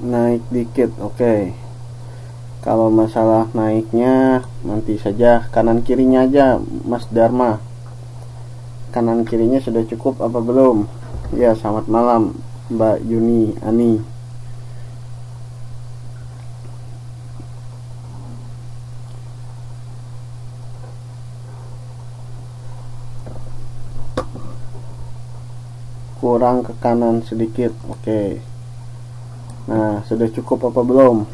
naik dikit. Oke. Kalau masalah naiknya nanti saja, kanan kirinya aja Mas Dharma. Kanan kirinya sudah cukup apa belum? Ya, selamat malam Mbak Yuni Ani. Kurang ke kanan sedikit. Oke. Nah, sudah cukup apa belum?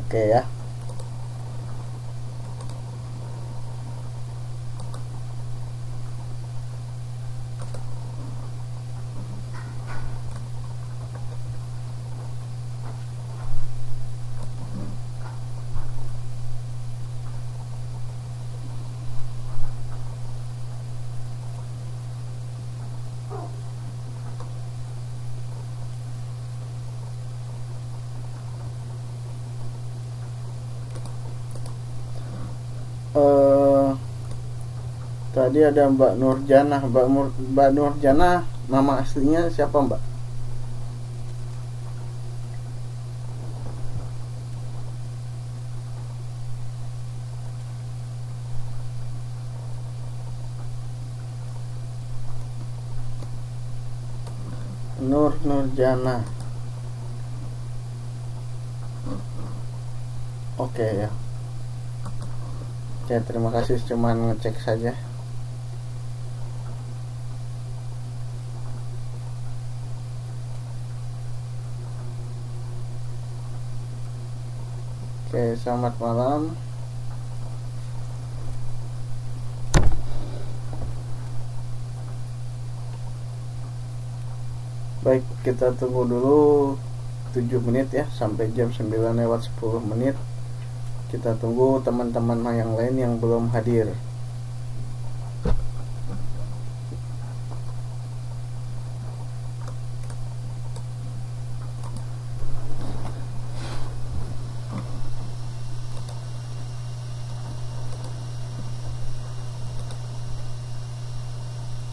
Oke ya. Tadi ada Mbak Nurjana. Mbak Nurjana, nama aslinya siapa Mbak? Nurjana. Oke ya. Oke, terima kasih, cuman ngecek saja. Oke, selamat malam. Baik, kita tunggu dulu 7 menit ya, sampai jam 9:10. Kita tunggu teman-teman yang lain yang belum hadir.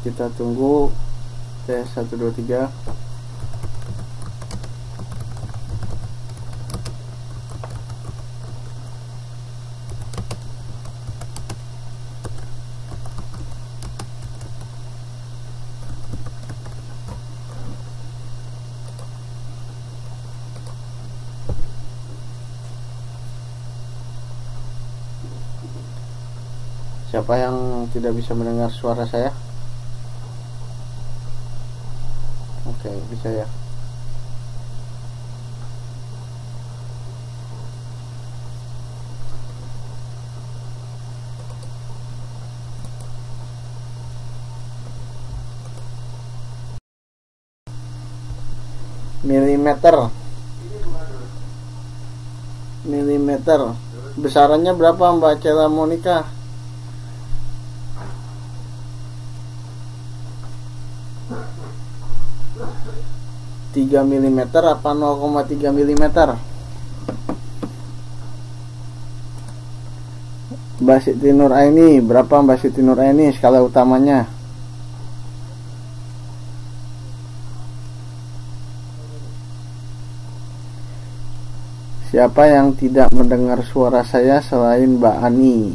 Kita tunggu tes 1 2 3. Siapa yang tidak bisa mendengar suara saya? Oke, bisa ya. Milimeter. Besarannya berapa Mbak Cela Monica? 3 mm apa 0,3 mm? Mbak Siti Nur Aini, berapa Mbak Siti Nur Aini skala utamanya? Siapa yang tidak mendengar suara saya selain Mbak Ani?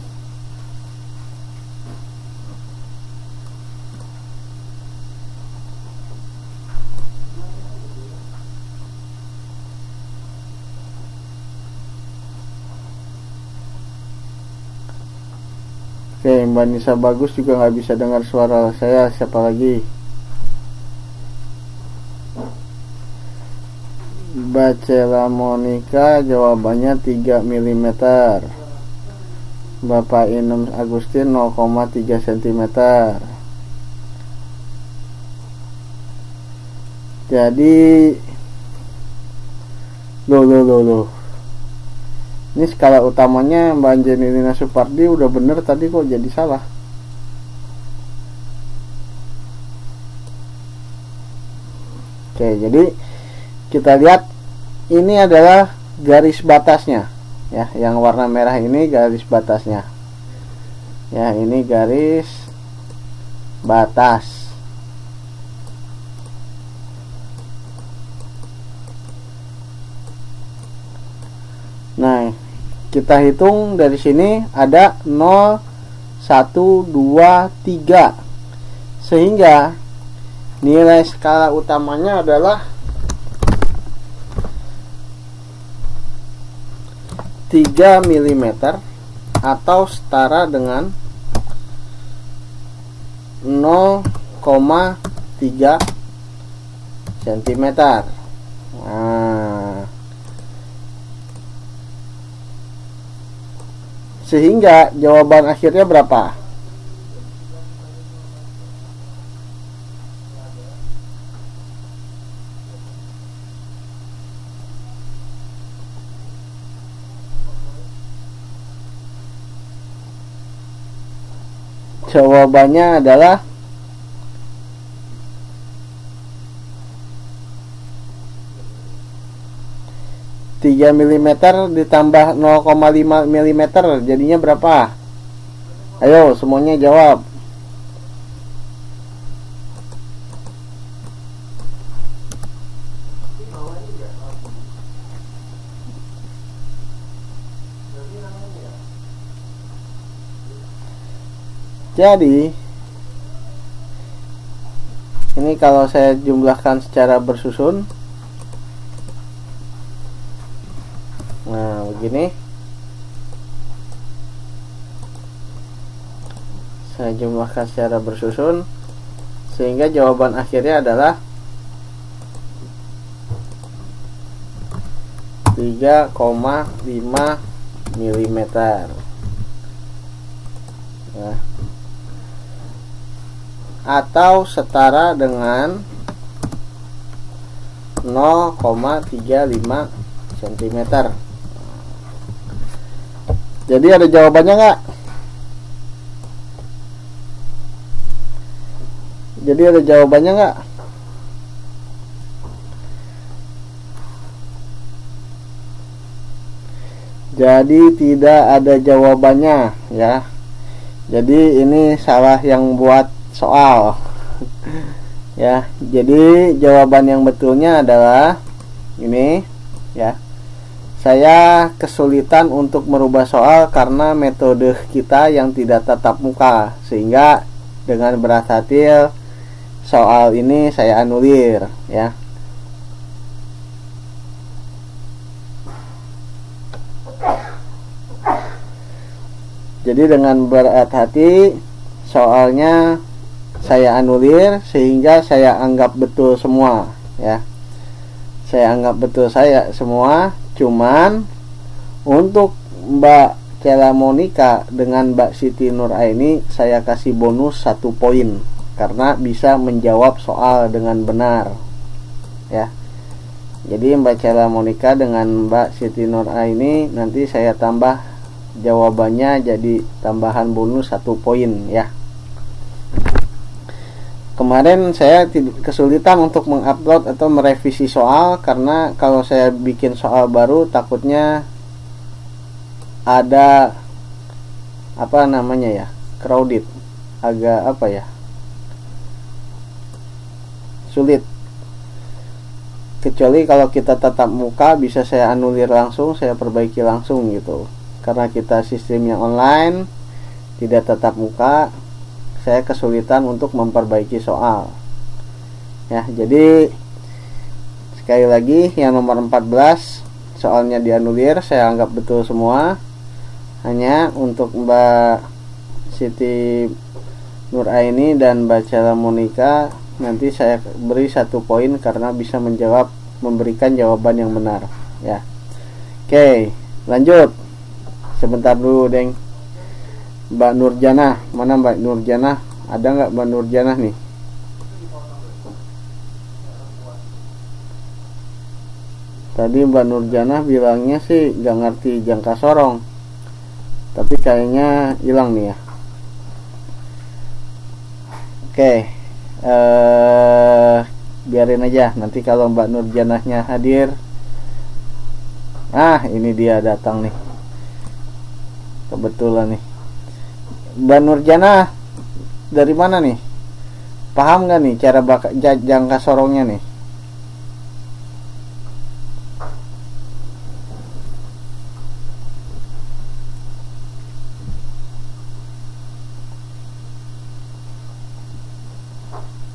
Oke, Mbak Nisa Bagus juga nggak bisa dengar suara saya. Siapa lagi? Mbak Cela Monica, jawabannya 3 mm. Bapak Inem Agustin 0,3 cm. Jadi loh. Ini skala utamanya Mbak Angelina Supardi udah bener tadi, kok jadi salah. Oke, jadi kita lihat ini adalah garis batasnya ya, yang warna merah ini garis batasnya ya, ini garis batas. kita hitung dari sini ada 0, 1, 2, 3. Sehingga nilai skala utamanya adalah 3 mm atau setara dengan 0,3 cm. Nah, sehingga jawaban akhirnya berapa? Jawabannya adalah 3 mm ditambah 0,5 mm jadinya berapa? Ayo semuanya jawab. Jadi ini kalau saya jumlahkan secara bersusun, nah begini, saya jumlahkan secara bersusun sehingga jawaban akhirnya adalah 3,5 mm. Nah, atau setara dengan 0,35 cm. Jadi ada jawabannya nggak? Jadi ada jawabannya nggak? Jadi tidak ada jawabannya ya. Jadi ini salah yang buat soal ya. Jadi jawaban yang betulnya adalah ini ya. Saya kesulitan untuk merubah soal karena metode kita yang tidak tatap muka, sehingga dengan berat hati soal ini saya anulir ya. Jadi dengan berat hati soalnya saya anulir sehingga saya anggap betul semua ya. Saya anggap betul saya semua, cuman untuk Mbak Cela Monica dengan Mbak Siti Nuraini saya kasih bonus 1 poin karena bisa menjawab soal dengan benar ya. Jadi Mbak Cela Monica dengan Mbak Siti Nuraini nanti saya tambah jawabannya jadi tambahan bonus 1 poin ya. Kemarin saya kesulitan untuk mengupload atau merevisi soal karena kalau saya bikin soal baru takutnya ada apa namanya ya, crowded, agak apa ya, sulit. Kecuali kalau kita tatap muka bisa saya anulir langsung, saya perbaiki langsung gitu. Karena kita sistemnya online, tidak tatap muka, saya kesulitan untuk memperbaiki soal ya. Jadi sekali lagi yang nomor 14 soalnya dianulir, saya anggap betul semua. Hanya untuk Mbak Siti Nuraini dan Mbak Cela Monica nanti saya beri 1 poin karena bisa menjawab, memberikan jawaban yang benar ya. Oke, lanjut. Sebentar dulu, Deng. Mbak Nurjanah, mana Mbak Nurjanah? Ada nggak Mbak Nurjanah nih? Tadi Mbak Nurjanah bilangnya sih nggak ngerti jangka sorong, tapi kayaknya hilang nih ya. Oke, biarin aja. Nanti kalau Mbak Nurjanahnya hadir, ini dia datang nih, kebetulan nih. Mbak Nurjanah dari mana nih? Paham nggak nih cara jangka sorongnya nih?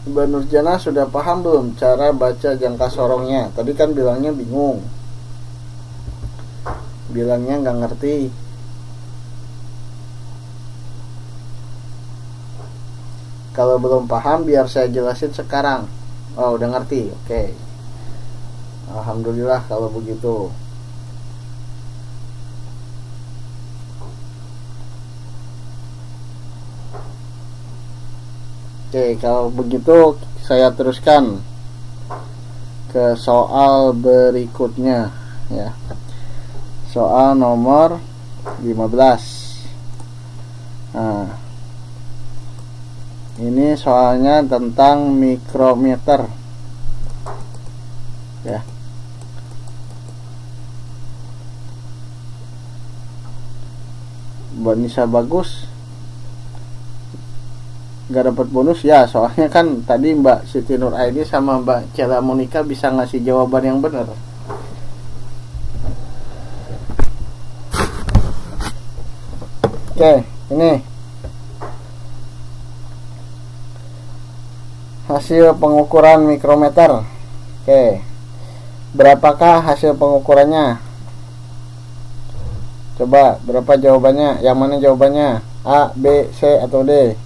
Mbak Nurjana sudah paham belum cara baca jangka sorongnya? Tadi kan bilangnya bingung, bilangnya nggak ngerti. Kalau belum paham biar saya jelasin sekarang. Oh, udah ngerti. Oke. Alhamdulillah kalau begitu. Oke, kalau begitu saya teruskan ke soal berikutnya ya. Soal nomor 15. Nah, ini soalnya tentang mikrometer ya. Mbak Nisa bagus, gak dapat bonus ya, soalnya kan tadi Mbak Siti Nur Aini sama Mbak Cela Monika bisa ngasih jawaban yang benar. Oke, ini hasil pengukuran mikrometer. Oke, berapakah hasil pengukurannya? Coba, berapa jawabannya? Yang mana jawabannya? A, B, C, atau D?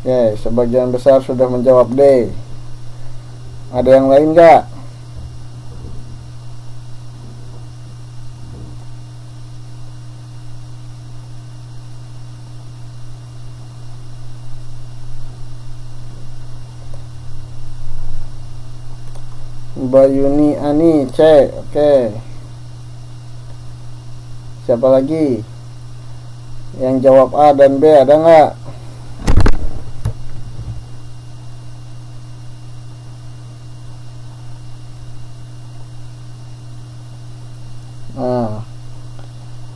Oke, sebagian besar sudah menjawab D. Ada yang lain nggak? Mbak Yuni Ani C. Oke. Siapa lagi yang jawab A dan B? Ada nggak? Nah,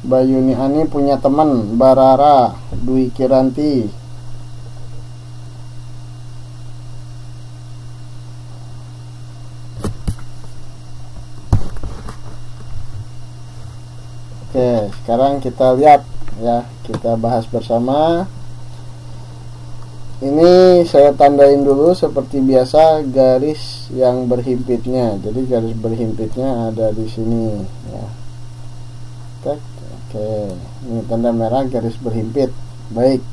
Mbak Yuni Ani punya teman Mbak Rara Dwi Kiranti. Oke, sekarang kita lihat ya, kita bahas bersama. Ini saya tandain dulu seperti biasa garis yang berhimpitnya. Jadi garis berhimpitnya ada di sini ya. Oke, ini tanda merah garis berhimpit. Baik.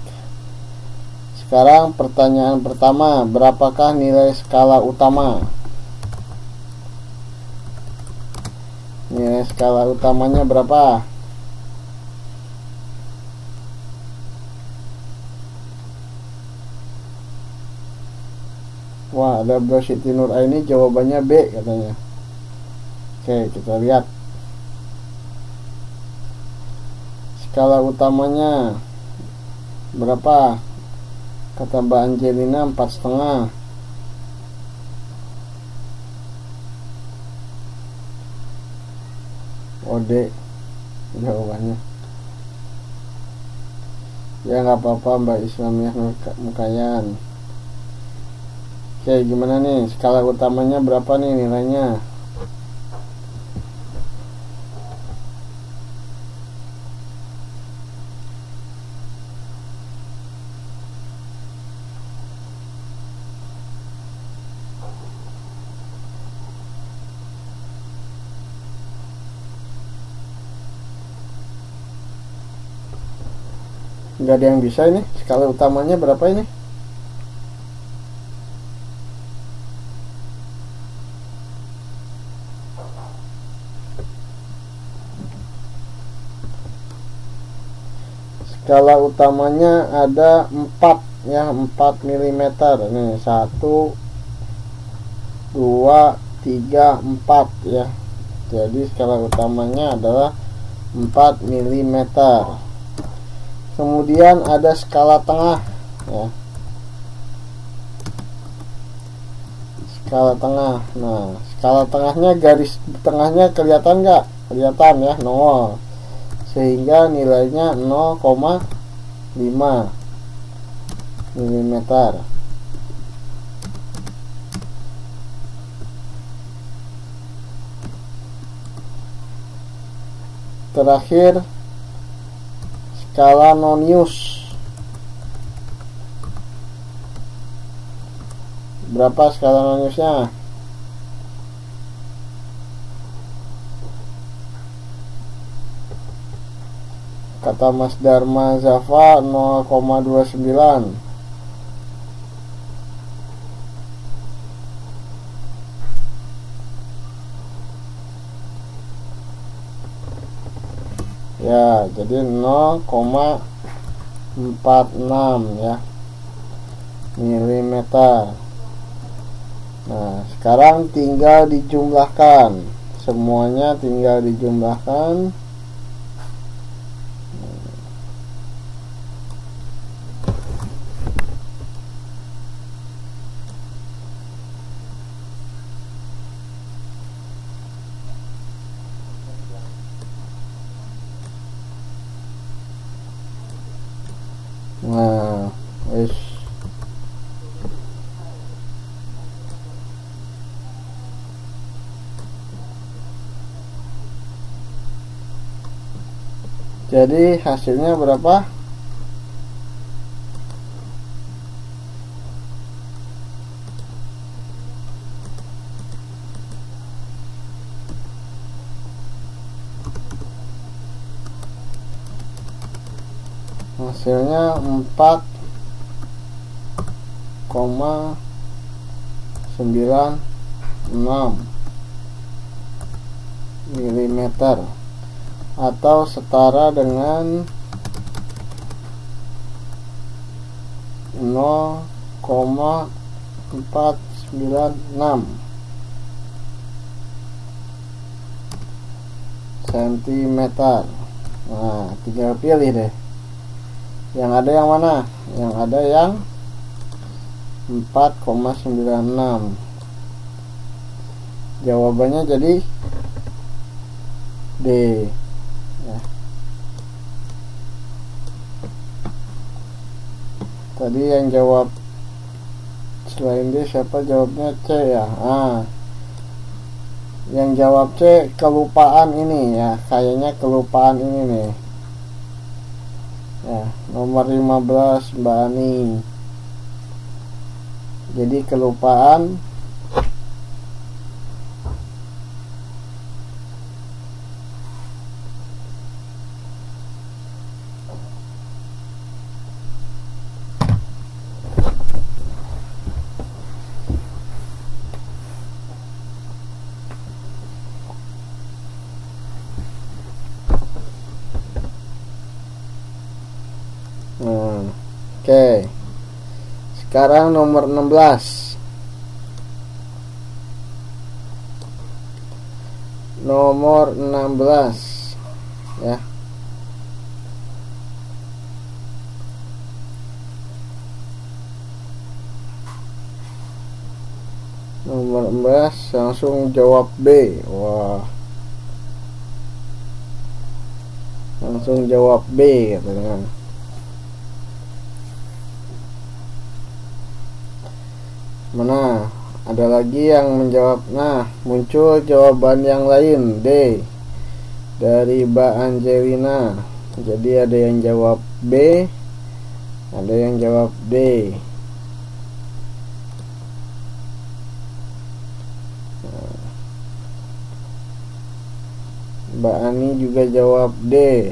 Sekarang pertanyaan pertama, berapakah nilai skala utama? Nilai skala utamanya berapa? Wah, ada Mbak Siti Nur Aini jawabannya B katanya. Oke, kita lihat. Skala utamanya berapa? Kata Mbak Angelina 4,5. D jawabannya. Ya nggak apa-apa Mbak Islamiah Mukayan. Oke, gimana nih skala utamanya berapa nih nilainya? Nggak ada yang bisa ini. Skala utamanya berapa ini? Skala utamanya ada 4 ya, 4 mm. Nih 1 2 3 4 ya. Jadi skala utamanya adalah 4 mm. Kemudian ada skala tengah ya. Skala tengah. Nah, skala tengahnya garis tengahnya kelihatan nggak? Kelihatan ya, 0. Sehingga nilainya 0,5 mm. Terakhir skala nonius. Berapa skala noniusnya? Kata Mas Dharma Zava 0,29. Ya, jadi 0,46 ya milimeter. Nah, sekarang tinggal dijumlahkan. Semuanya tinggal dijumlahkan. Nah, wis. Jadi hasilnya berapa? Hasilnya 4,96 milimeter atau setara dengan 0,496 cm. Nah, tinggal pilih deh. Yang ada yang mana? Yang ada yang 4,96. Jawabannya jadi D ya. Tadi yang jawab selain D siapa? Jawabnya C ya. Yang jawab C kelupaan ini ya, kayaknya kelupaan ini nih ya, nomor 15 Mbak Ani. Jadi kelupaan Oke. Sekarang nomor 16. Nomor 16 ya. Nomor 16 langsung jawab B. Wah. Langsung jawab B katanya. Mana ada lagi yang menjawab? Nah, muncul jawaban yang lain, D dari Mbak Angelina. Jadi ada yang jawab B, ada yang jawab D. Mbak Ani juga jawab D.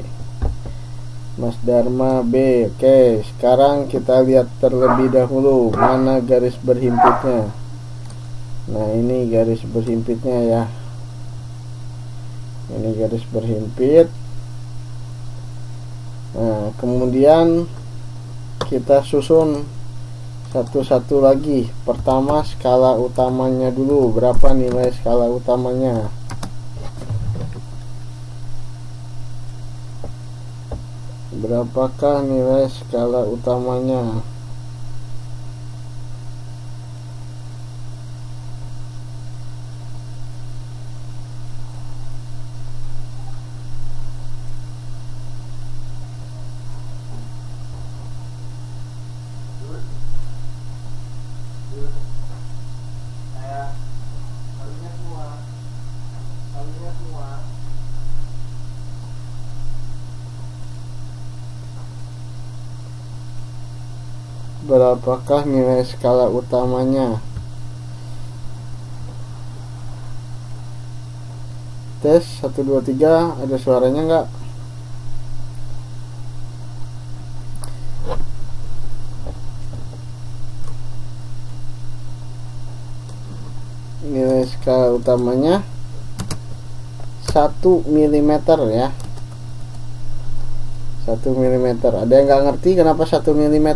Mas Dharma B. Oke, sekarang kita lihat terlebih dahulu mana garis berhimpitnya. Nah, ini garis berhimpitnya ya. Ini garis berhimpit. Nah, kemudian kita susun satu-satu lagi. Pertama skala utamanya dulu. Berapa nilai skala utamanya? Berapakah nilai skala utamanya? berapakah nilai skala utamanya? Tes 1 2 3, ada suaranya enggak? Nilai skala utamanya 1 mm ya. 1 mm. Ada yang nggak ngerti kenapa 1 mm?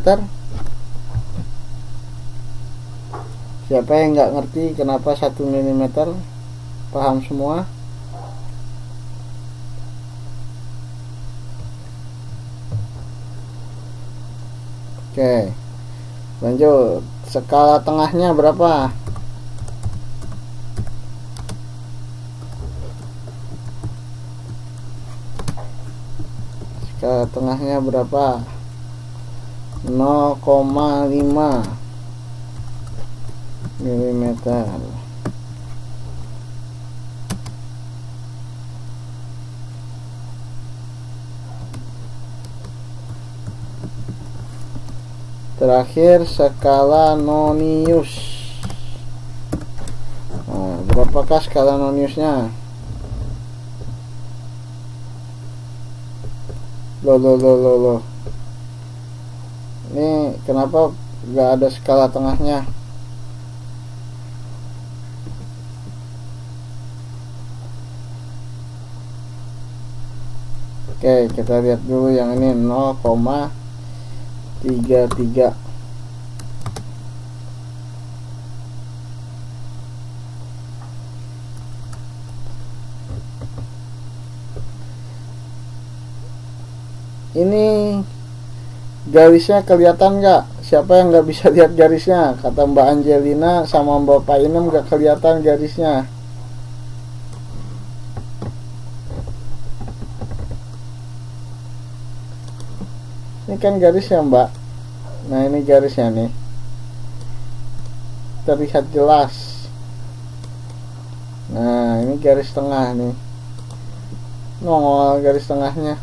Siapa yang nggak ngerti kenapa 1 mm? Paham semua? Oke, lanjut. Skala tengahnya berapa? Skala tengahnya berapa? 0,5 mm. Terakhir skala Nonius. Nah, berapakah skala Noniusnya? Loh. Ini kenapa nggak ada skala tengahnya? Oke, kita lihat dulu yang ini 0,33. Ini garisnya kelihatan nggak? Siapa yang nggak bisa lihat garisnya? Kata Mbak Angelina sama Mbak Painem nggak kelihatan garisnya. Ini kan garisnya Mbak. Nah ini garisnya nih, terlihat jelas. Nah ini garis tengah nih, nongol garis tengahnya.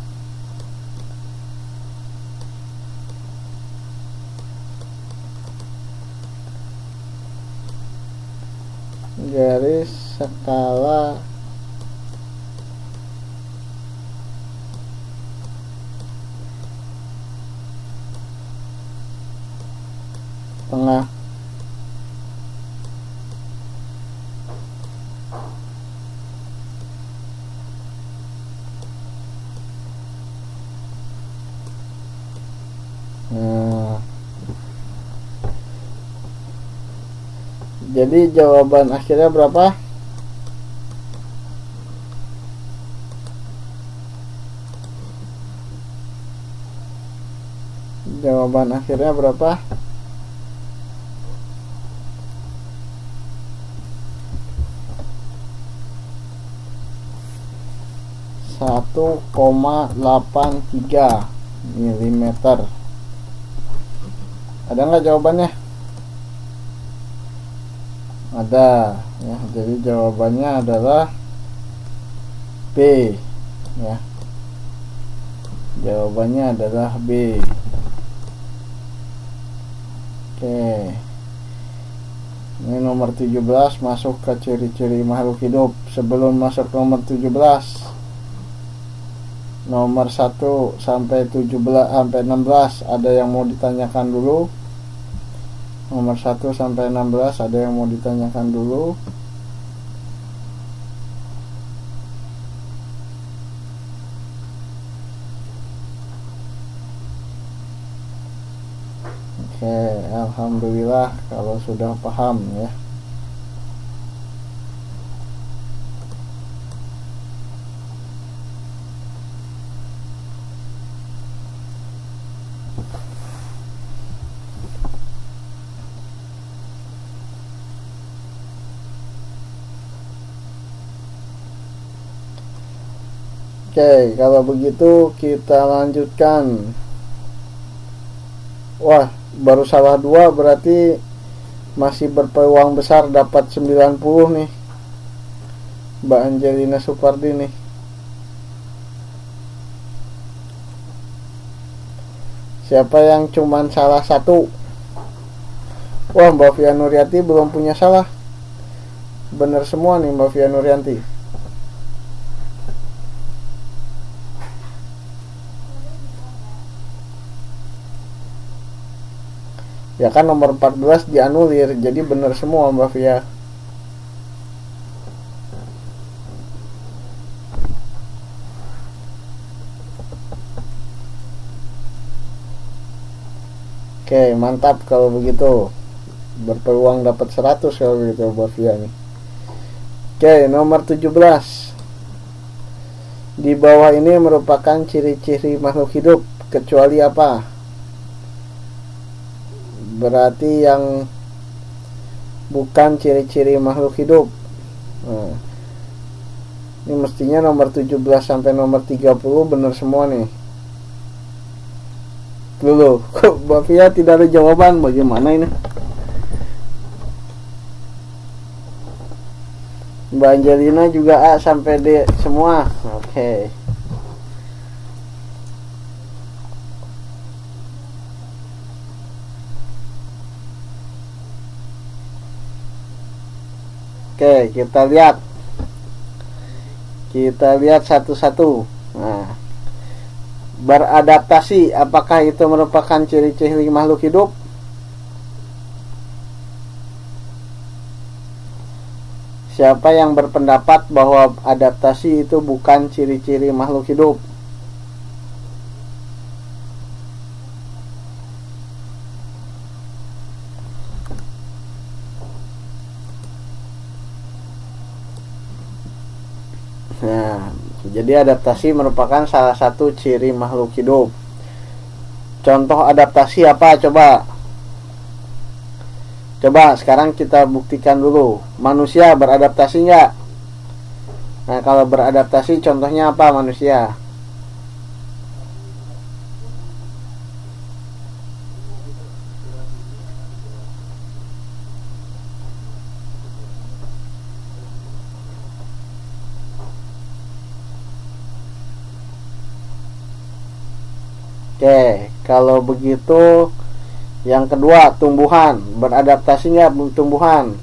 Garis skala tengah. Nah, jadi jawaban akhirnya berapa? Jawaban akhirnya berapa? 1,83 mm. Ada nggak jawabannya? Ada ya, jadi jawabannya adalah B ya. Jawabannya adalah B. Oke. Ini nomor 17 masuk ke ciri-ciri makhluk hidup. Sebelum masuk nomor 17, nomor 1 sampai 17 sampai 16 ada yang mau ditanyakan dulu. Nomor 1 sampai 16 ada yang mau ditanyakan dulu. Oke, alhamdulillah kalau sudah paham ya. Oke, kalau begitu kita lanjutkan. Wah, baru salah 2, berarti masih berpeluang besar dapat 90 nih Mbak Angelina Supardi nih. Siapa yang cuman salah 1? Wah, Mbak Fia Nurianti belum punya salah. Bener semua nih Mbak Fia Nurianti. Ya kan nomor 14 dianulir, jadi bener semua Mbak Fia. Oke, mantap kalau begitu. Berpeluang dapat 100 kalau begitu Mbak Fia nih. Oke, nomor 17. Di bawah ini merupakan ciri-ciri makhluk hidup kecuali apa? Berarti yang bukan ciri-ciri makhluk hidup. Nah, ini mestinya nomor 17 sampai nomor 30 benar semua nih. Dulu, kok Mbak Fia tidak ada jawaban, bagaimana ini? Mbak Angelina juga A sampai D semua. Oke. Oke, kita lihat. Kita lihat satu-satu. Nah, beradaptasi, apakah itu merupakan ciri-ciri makhluk hidup? Siapa yang berpendapat bahwa adaptasi itu bukan ciri-ciri makhluk hidup? Nah, jadi adaptasi merupakan salah satu ciri makhluk hidup. Contoh adaptasi apa? Coba sekarang kita buktikan dulu. Manusia beradaptasi nggak? Nah, kalau beradaptasi contohnya apa manusia? Oke, kalau begitu yang kedua, tumbuhan. Beradaptasi nggak tumbuhan?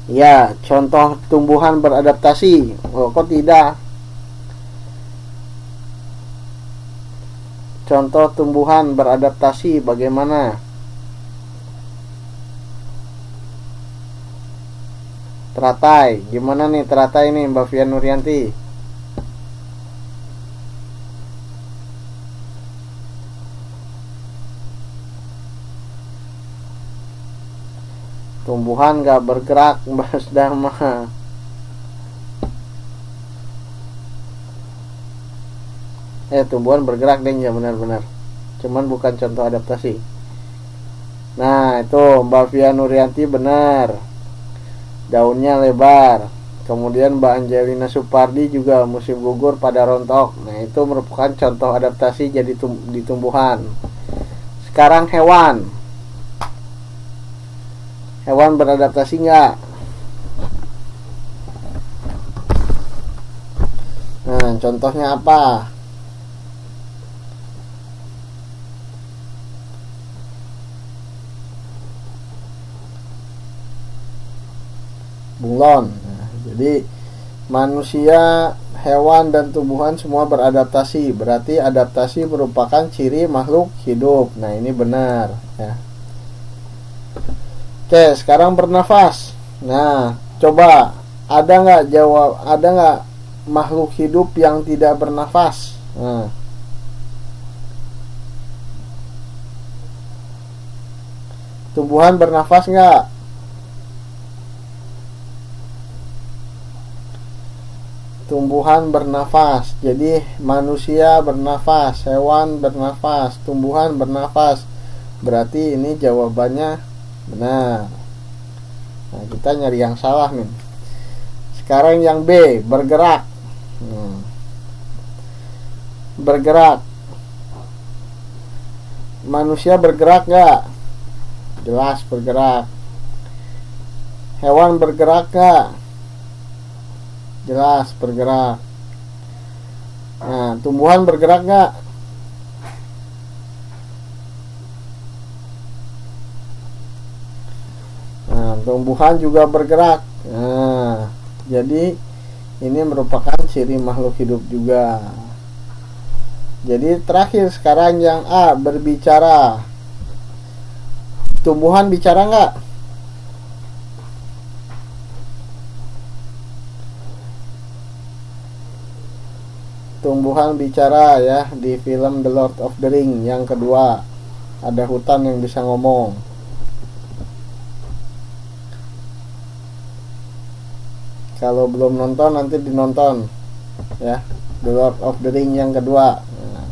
Ya, contoh tumbuhan beradaptasi. Oh, kok tidak? Contoh tumbuhan beradaptasi bagaimana? Teratai. Gimana nih teratai nih Mbak Fia Nurianti? Tumbuhan gak bergerak, Mas Dharma. Tumbuhan bergerak deh ya, benar-benar. Cuman bukan contoh adaptasi. Nah, itu Mbak Fia Nurianti benar. Daunnya lebar. Kemudian Mbak Angelina Supardi juga musim gugur pada rontok. Nah, itu merupakan contoh adaptasi jadi di tumbuhan. Sekarang hewan. Hewan beradaptasi nggak? Nah, contohnya apa? Bunglon. Nah, jadi manusia, hewan, dan tumbuhan semua beradaptasi. Berarti adaptasi merupakan ciri makhluk hidup. Nah, ini benar ya. Oke, sekarang bernafas. Nah, coba ada nggak makhluk hidup yang tidak bernafas? Nah, tumbuhan bernafas nggak? Tumbuhan bernafas. Jadi manusia bernafas, hewan bernafas, tumbuhan bernafas. Berarti ini jawabannya benar. Nah, kita nyari yang salah nih. Sekarang yang B, bergerak. Bergerak. Manusia bergerak nggak? Jelas bergerak. Hewan bergerak nggak? Jelas bergerak. Nah, tumbuhan bergerak nggak? tumbuhan juga bergerak. Nah, jadi ini merupakan ciri makhluk hidup juga. Jadi terakhir sekarang yang A, berbicara. Tumbuhan bicara nggak? Tumbuhan bicara ya, di film The Lord of the Ring yang kedua. Ada hutan yang bisa ngomong. Kalau belum nonton nanti dinonton ya, The Lord of the Ring yang kedua. Nah,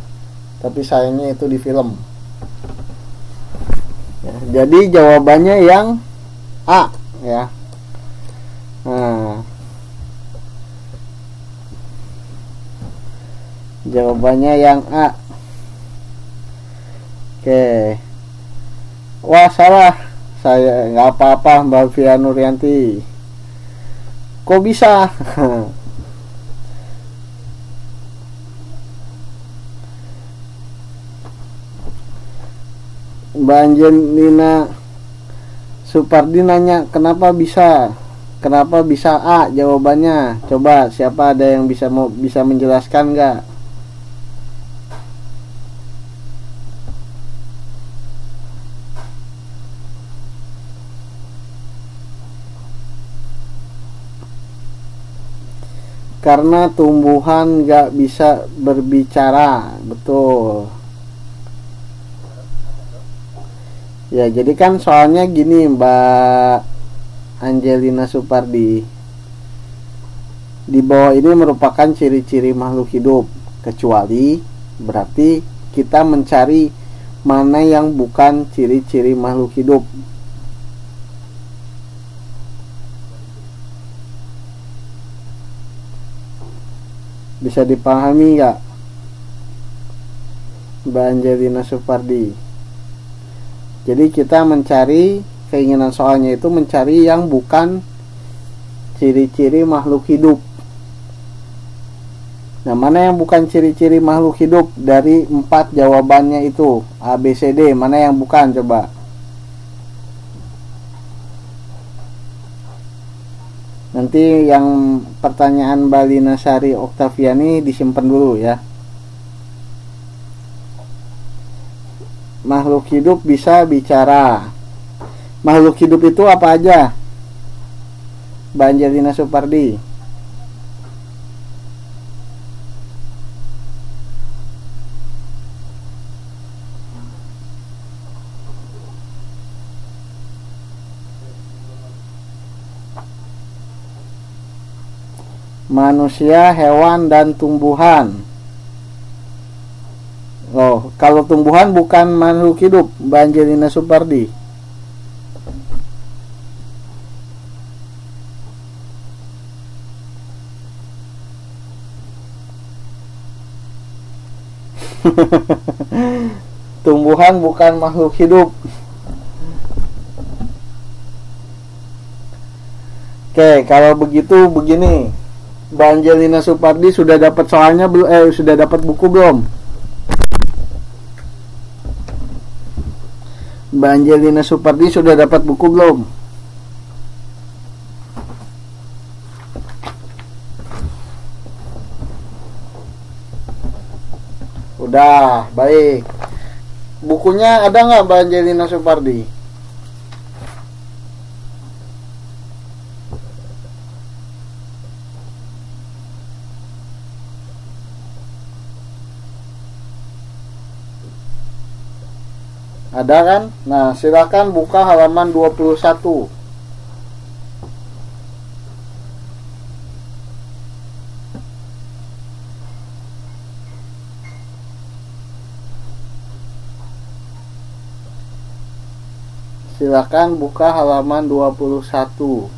tapi sayangnya itu di film ya, jadi jawabannya yang A ya. Nah, jawabannya yang A. Oke. Wah, salah. Saya nggak apa-apa, Mbak Via Nuryanti. Kok bisa? Mbak Angelina Supardi nanya kenapa bisa A jawabannya. Coba siapa ada yang bisa menjelaskan nggak? Karena tumbuhan nggak bisa berbicara, betul. Ya, jadi kan soalnya gini Mbak Angelina Supardi, di bawah ini merupakan ciri-ciri makhluk hidup, kecuali berarti kita mencari mana yang bukan ciri-ciri makhluk hidup. Bisa dipahami nggak Mbak Angelina Supardi? Jadi kita mencari, keinginan soalnya itu mencari yang bukan ciri-ciri makhluk hidup. Nah, mana yang bukan ciri-ciri makhluk hidup dari 4 jawabannya itu, A, B, C, D, mana yang bukan coba? Nanti yang pertanyaan Mbak Lina Sari Oktaviani disimpan dulu ya. Makhluk hidup bisa bicara. Makhluk hidup itu apa aja? Mbak Angelina Supardi. Manusia, hewan, dan tumbuhan. Oh, kalau tumbuhan bukan makhluk hidup, Mbak Angelina Supardi. Tumbuhan bukan makhluk hidup. Oke, kalau begitu begini. Mbak Angelina Supardi sudah dapat soalnya belum? Sudah dapat buku belum? Mbak Angelina Supardi sudah dapat buku belum? Udah, baik. Bukunya ada nggak Mbak Angelina Supardi? Ada kan? Nah, silakan buka halaman 21. Silakan buka halaman 21.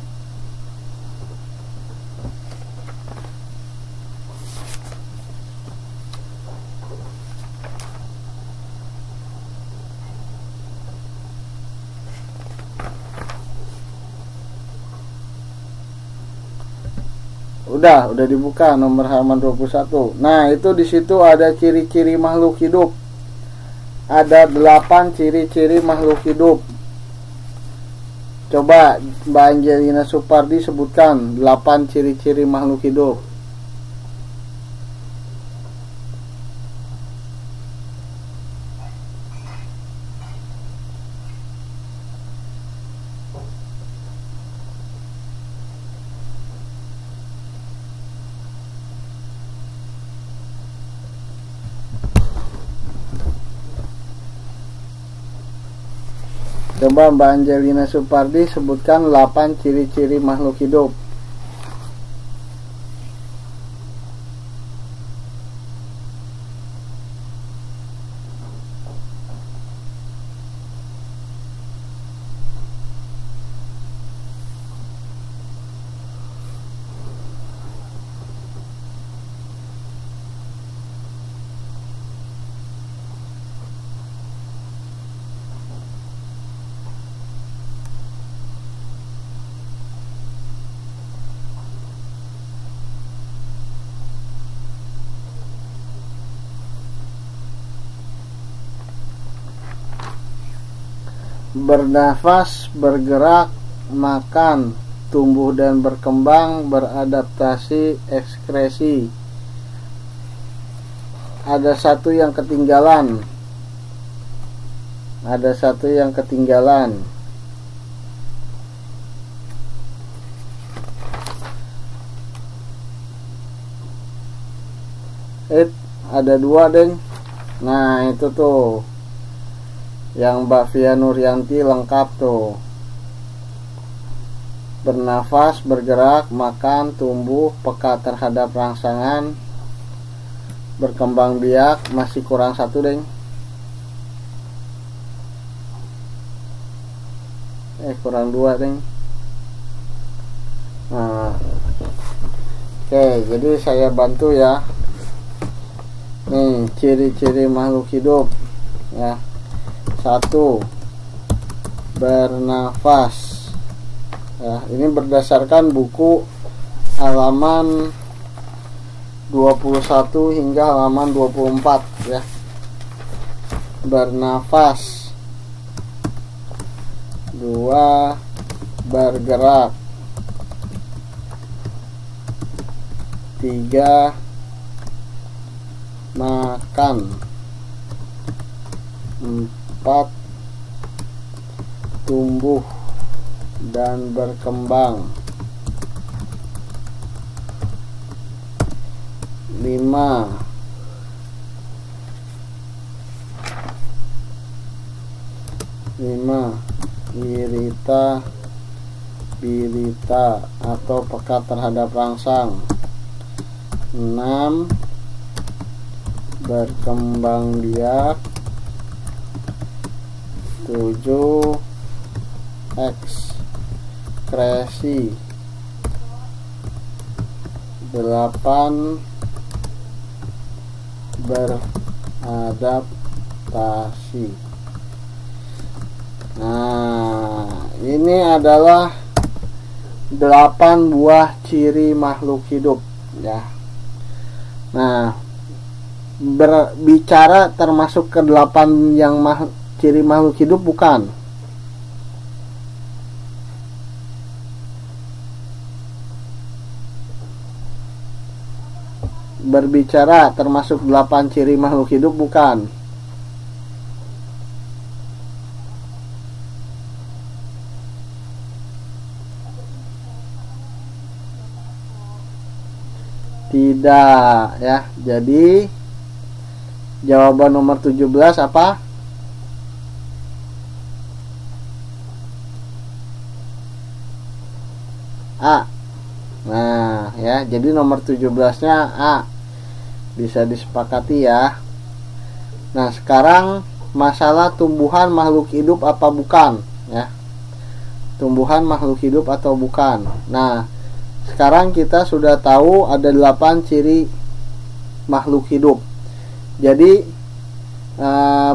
Udah dibuka nomor halaman 21. Nah, itu di situ ada ciri-ciri makhluk hidup. Ada 8 ciri-ciri makhluk hidup. Coba Mbak Angelina Supardi sebutkan 8 ciri-ciri makhluk hidup. Coba Mbak Angelina Supardi sebutkan 8 ciri-ciri makhluk hidup. Bernafas, bergerak, makan, tumbuh dan berkembang, beradaptasi, ekskresi. Ada satu yang ketinggalan. Ada satu yang ketinggalan. Ada 2, Deng. Nah, itu tuh. Yang Mbak Via Nuryanti lengkap tuh. Bernafas, bergerak, makan, tumbuh, peka terhadap rangsangan, berkembang biak. Masih kurang 1, Deng. Kurang 2, Deng. Nah, oke, jadi saya bantu ya. Nih, ciri-ciri makhluk hidup ya. 1. Bernafas ya, ini berdasarkan buku halaman 21 hingga halaman 24 ya. Bernafas. 2. Bergerak. 3. Makan. 4. Tumbuh dan berkembang. 5. Birita atau peka terhadap rangsang. 6. Berkembang biak. 7. Ekskresi. 8. Beradaptasi. Nah, ini adalah 8 buah ciri makhluk hidup ya. Nah, berbicara termasuk ke 8 yang ciri makhluk hidup bukan? Berbicara termasuk 8 ciri makhluk hidup bukan? Tidak ya. Jadi jawaban nomor 17 apa? A. Nah ya, jadi nomor 17-nya A. Bisa disepakati ya. Nah, sekarang masalah tumbuhan makhluk hidup apa bukan ya. Tumbuhan makhluk hidup atau bukan. Nah, sekarang kita sudah tahu ada 8 ciri makhluk hidup. Jadi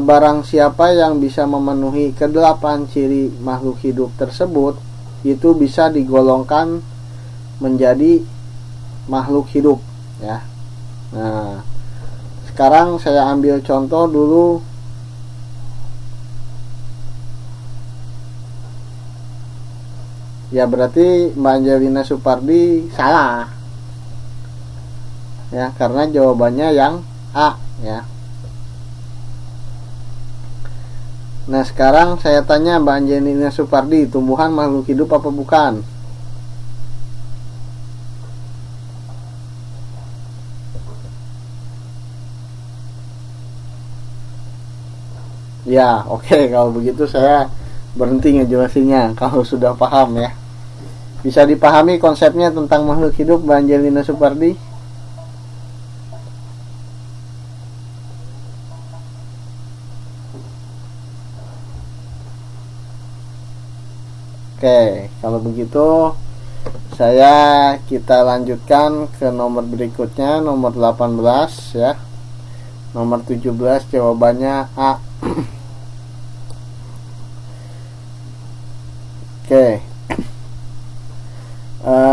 barang siapa yang bisa memenuhi ke-8 ciri makhluk hidup tersebut, itu bisa digolongkan menjadi makhluk hidup ya. Nah, sekarang saya ambil contoh dulu. ya berarti Mbak Angelina Supardi salah ya, karena jawabannya yang A ya. Nah sekarang saya tanya Mbak Angelina Supardi, tumbuhan makhluk hidup apa bukan? Ya oke, kalau begitu saya berhenti ngejelasinnya kalau sudah paham ya. Bisa dipahami konsepnya tentang makhluk hidup Mbak Angelina Supardi? Oke, kalau begitu kita lanjutkan ke nomor berikutnya, nomor 18 ya. Nomor 17 jawabannya A. Oke.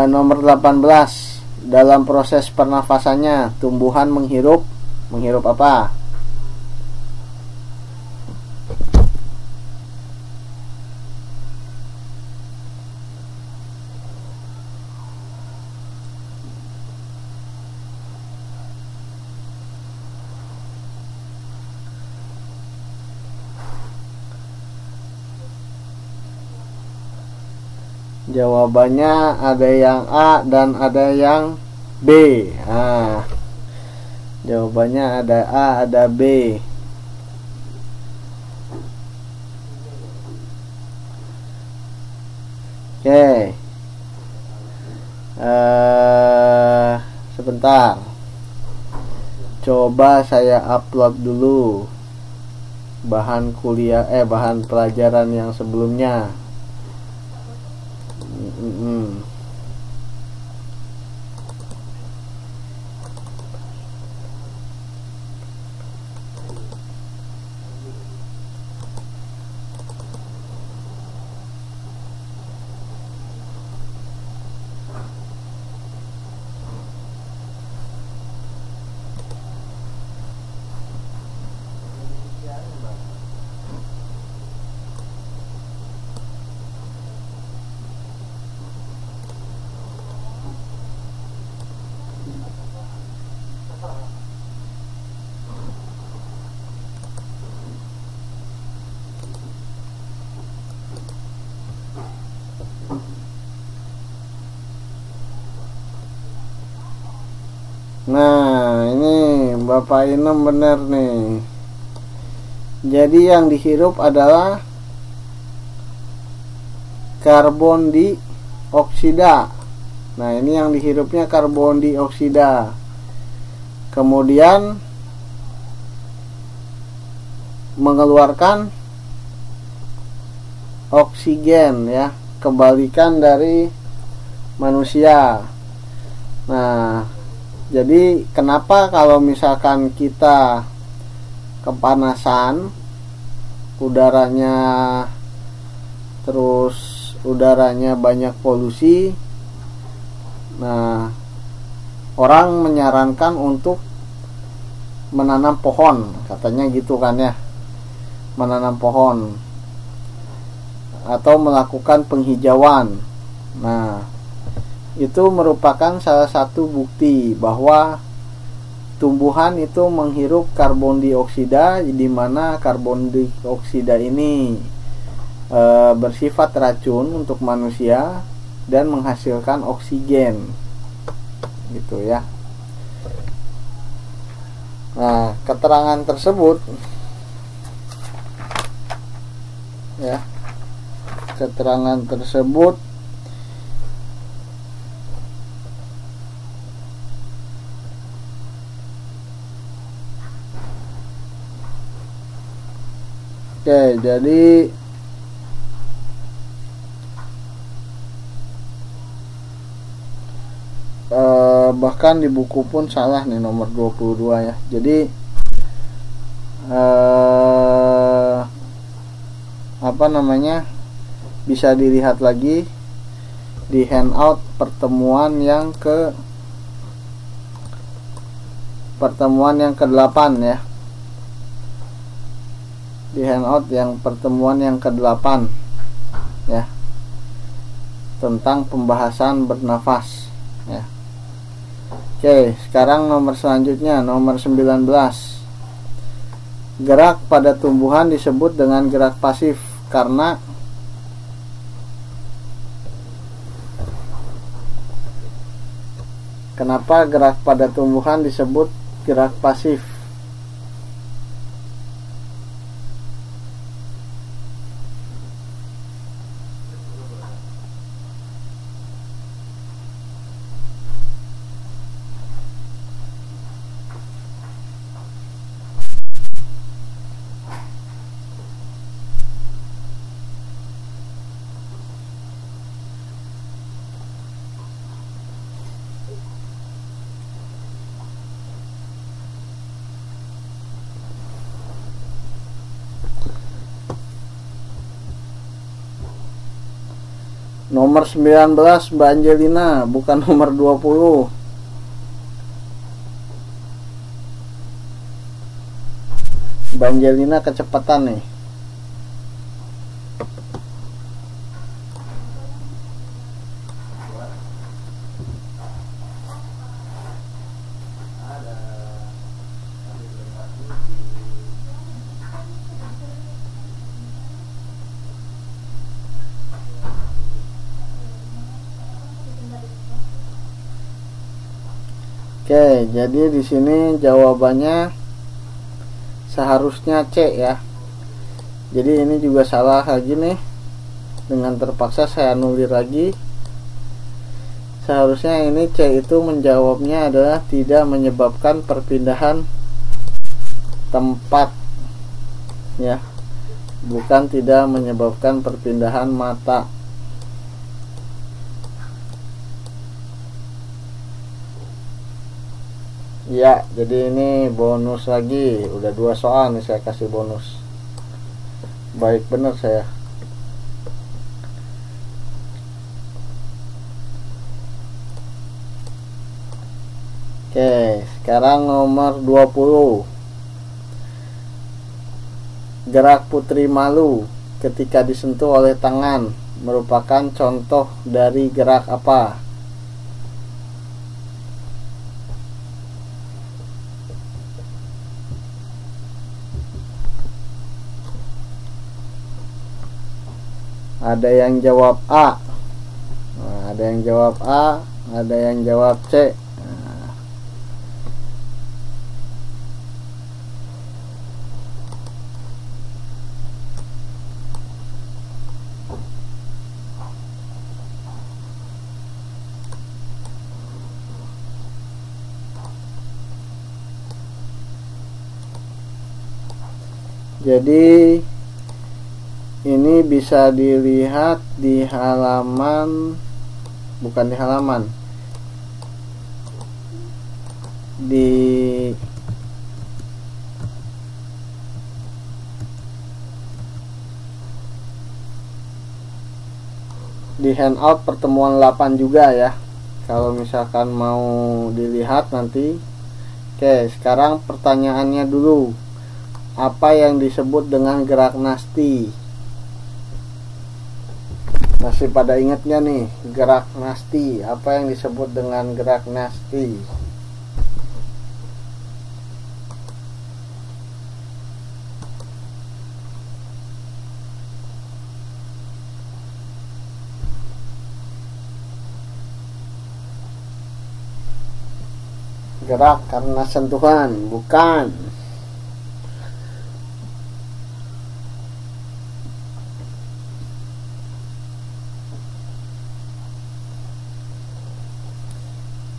Nomor 18, dalam proses pernafasannya tumbuhan menghirup apa? Jawabannya ada yang A dan ada yang B. Nah, jawabannya ada A, ada B. Oke. Sebentar. Coba saya upload dulu bahan pelajaran yang sebelumnya. Nah ini Bapak Inem bener nih. Jadi yang dihirup adalah karbon dioksida. Nah ini yang dihirupnya karbon dioksida. Kemudian mengeluarkan oksigen ya, kebalikan dari manusia. Nah, jadi kenapa kalau misalkan kita kepanasan, udaranya banyak polusi, nah orang menyarankan untuk menanam pohon, katanya gitu kan ya, menanam pohon atau melakukan penghijauan. Nah itu merupakan salah satu bukti bahwa tumbuhan itu menghirup karbon dioksida, di mana karbon dioksida ini bersifat racun untuk manusia dan menghasilkan oksigen, gitu ya. Nah, keterangan tersebut ya, oke, jadi bahkan di buku pun salah nih nomor 22 ya. Jadi bisa dilihat lagi di handout pertemuan yang ke-8 ya. Di handout yang pertemuan yang ke-8 ya. tentang pembahasan bernafas ya. Oke, sekarang nomor selanjutnya, nomor 19. Gerak pada tumbuhan disebut dengan gerak pasif karena kenapa gerak pada tumbuhan disebut gerak pasif? Nomor 19 Mbak Angelina, bukan nomor 20. Mbak Angelina kecepatan nih. Oke, jadi di sini jawabannya seharusnya C ya. Jadi ini juga salah lagi nih. Dengan terpaksa saya anulir lagi. Seharusnya ini C itu menjawabnya adalah tidak menyebabkan perpindahan tempat ya. Bukan tidak menyebabkan perpindahan mata. Ya, jadi ini bonus lagi. Udah 2 soal nih saya kasih bonus. Baik bener saya. Oke, sekarang nomor 20. Gerak putri malu ketika disentuh oleh tangan merupakan contoh dari gerak apa? Ada yang jawab A, nah, ada yang jawab A, ada yang jawab C. Nah. Jadi ini bisa dilihat di halaman, bukan di halaman, di handout pertemuan 8 juga ya, kalau misalkan mau dilihat nanti. Oke, sekarang pertanyaannya dulu, apa yang disebut dengan gerak nasti? Masih pada ingatnya nih, gerak nasti? Apa yang disebut dengan gerak nasti? Gerak karena sentuhan, bukan.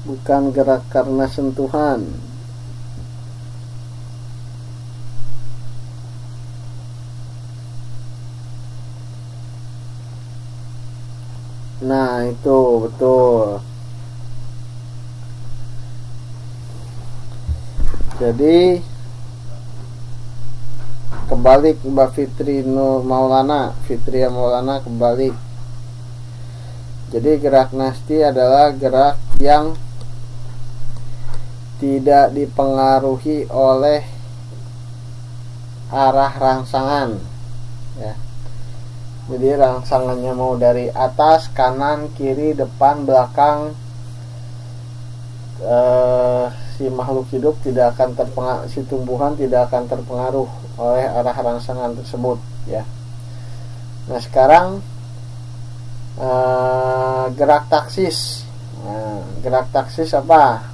Bukan gerak karena sentuhan. Nah, itu betul. Jadi kebalik Mbak Fitri Maulana, Fitria Maulana kebalik. Jadi gerak nasti adalah gerak yang tidak dipengaruhi oleh arah rangsangan ya. Jadi rangsangannya mau dari atas, kanan, kiri, depan, belakang, si makhluk hidup tidak akan terpengaruh, si tumbuhan tidak akan terpengaruh oleh arah rangsangan tersebut ya. Nah sekarang gerak taksis. Nah, gerak taksis apa?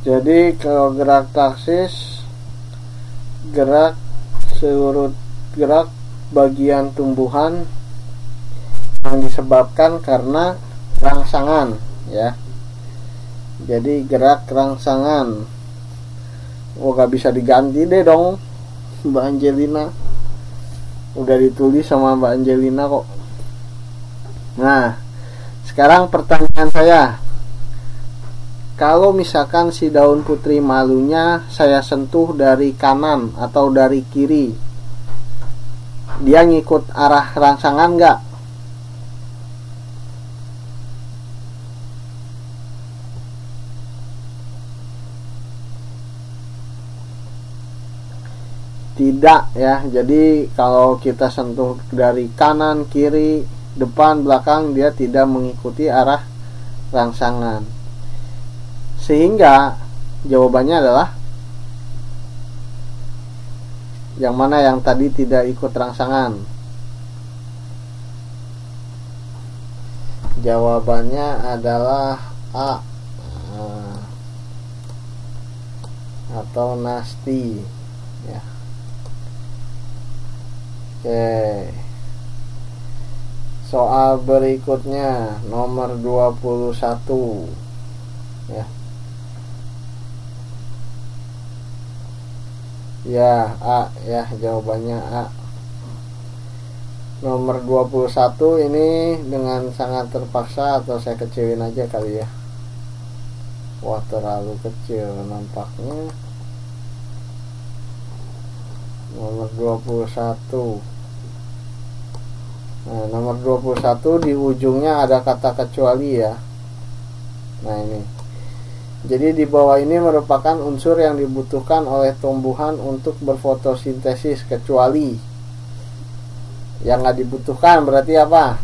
Jadi kalau gerak taksis, gerak seluruh gerak bagian tumbuhan yang disebabkan karena rangsangan ya. Jadi gerak rangsangan. Oh gak bisa diganti deh dong Mbak Angelina. Udah ditulis sama Mbak Angelina kok. Nah sekarang pertanyaan saya, kalau misalkan si daun putri malunya saya sentuh dari kanan atau dari kiri, dia ngikut arah rangsangan nggak? Tidak ya. Jadi kalau kita sentuh dari kanan, kiri, depan, belakang, dia tidak mengikuti arah rangsangan. Sehingga jawabannya adalah yang mana yang tadi tidak ikut rangsangan? Jawabannya adalah A atau nasti ya. Oke. Soal berikutnya nomor 21 ya. Ya, A ya, jawabannya A. Nomor 21 ini dengan sangat terpaksa, atau saya kecilin aja kali ya. Wah, terlalu kecil nampaknya. Nomor 21. Nah, nomor 21 di ujungnya ada kata kecuali ya. Nah, ini. Jadi di bawah ini merupakan unsur yang dibutuhkan oleh tumbuhan untuk berfotosintesis, kecuali yang nggak dibutuhkan berarti apa?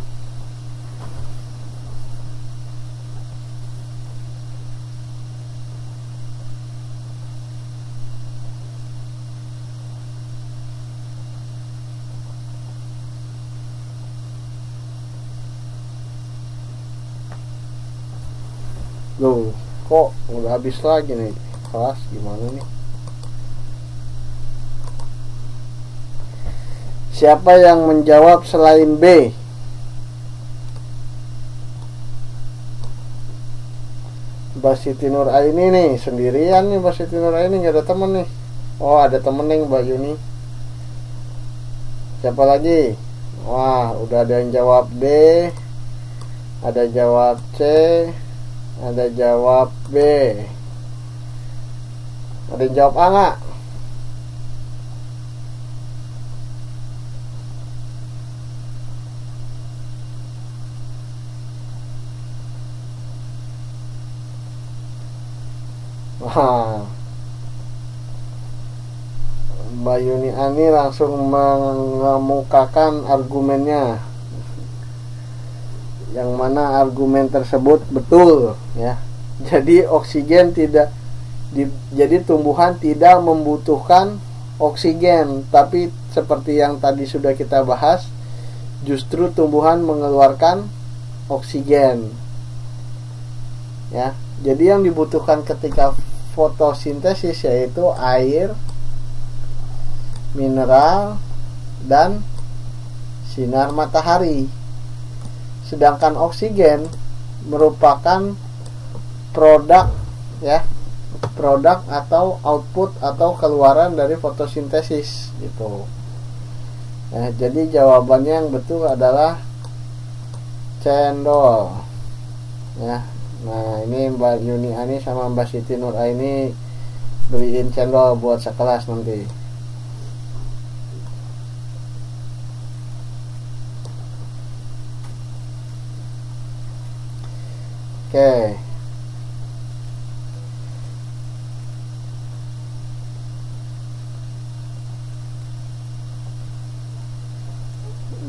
Loh, kok udah habis lagi nih kelas, gimana nih? Siapa yang menjawab selain B? Mbak Siti Nur Aini nih, sendirian nih Mbak Siti Nur Aini, gak ada temen nih. Oh ada temen nih Mbak Yuni. Siapa lagi? Wah udah ada yang jawab B, ada jawab C, ada jawab B, ada yang jawab A nggak? Wah, Mbak Yuni Ani langsung mengemukakan argumennya, yang mana argumen tersebut betul ya. Jadi oksigen tidak jadi tumbuhan tidak membutuhkan oksigen, tapi seperti yang tadi sudah kita bahas, justru tumbuhan mengeluarkan oksigen. Ya, jadi yang dibutuhkan ketika fotosintesis yaitu air, mineral, dan sinar matahari. Sedangkan oksigen merupakan produk, ya, produk atau output atau keluaran dari fotosintesis gitu. Nah, jadi jawabannya yang betul adalah cendol. Ya. Nah, ini Mbak Yuni Ani sama Mbak Siti Nur Aini beliin cendol buat sekelas nanti. Oke.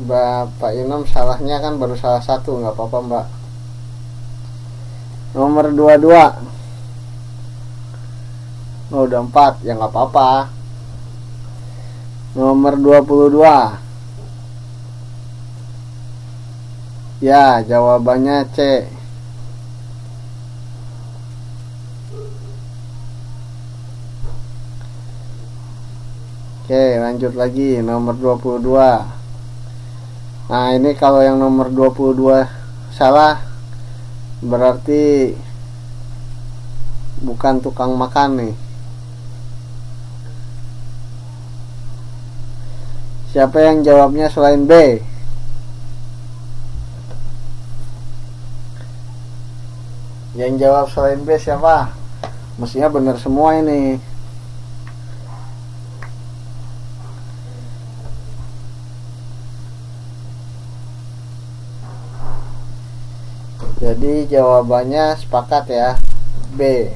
Bapak Inom salahnya kan baru salah satu, nggak apa-apa Mbak. Nomor 22. Oh, udah 4, ya nggak apa-apa. Nomor 22. Ya, jawabannya C. Oke, lanjut lagi nomor 22. Nah, ini kalau yang nomor 22 salah berarti bukan tukang makan nih. Siapa yang jawabnya selain B? Yang jawab selain B siapa? Mestinya benar semua ini. Jadi jawabannya sepakat ya, B.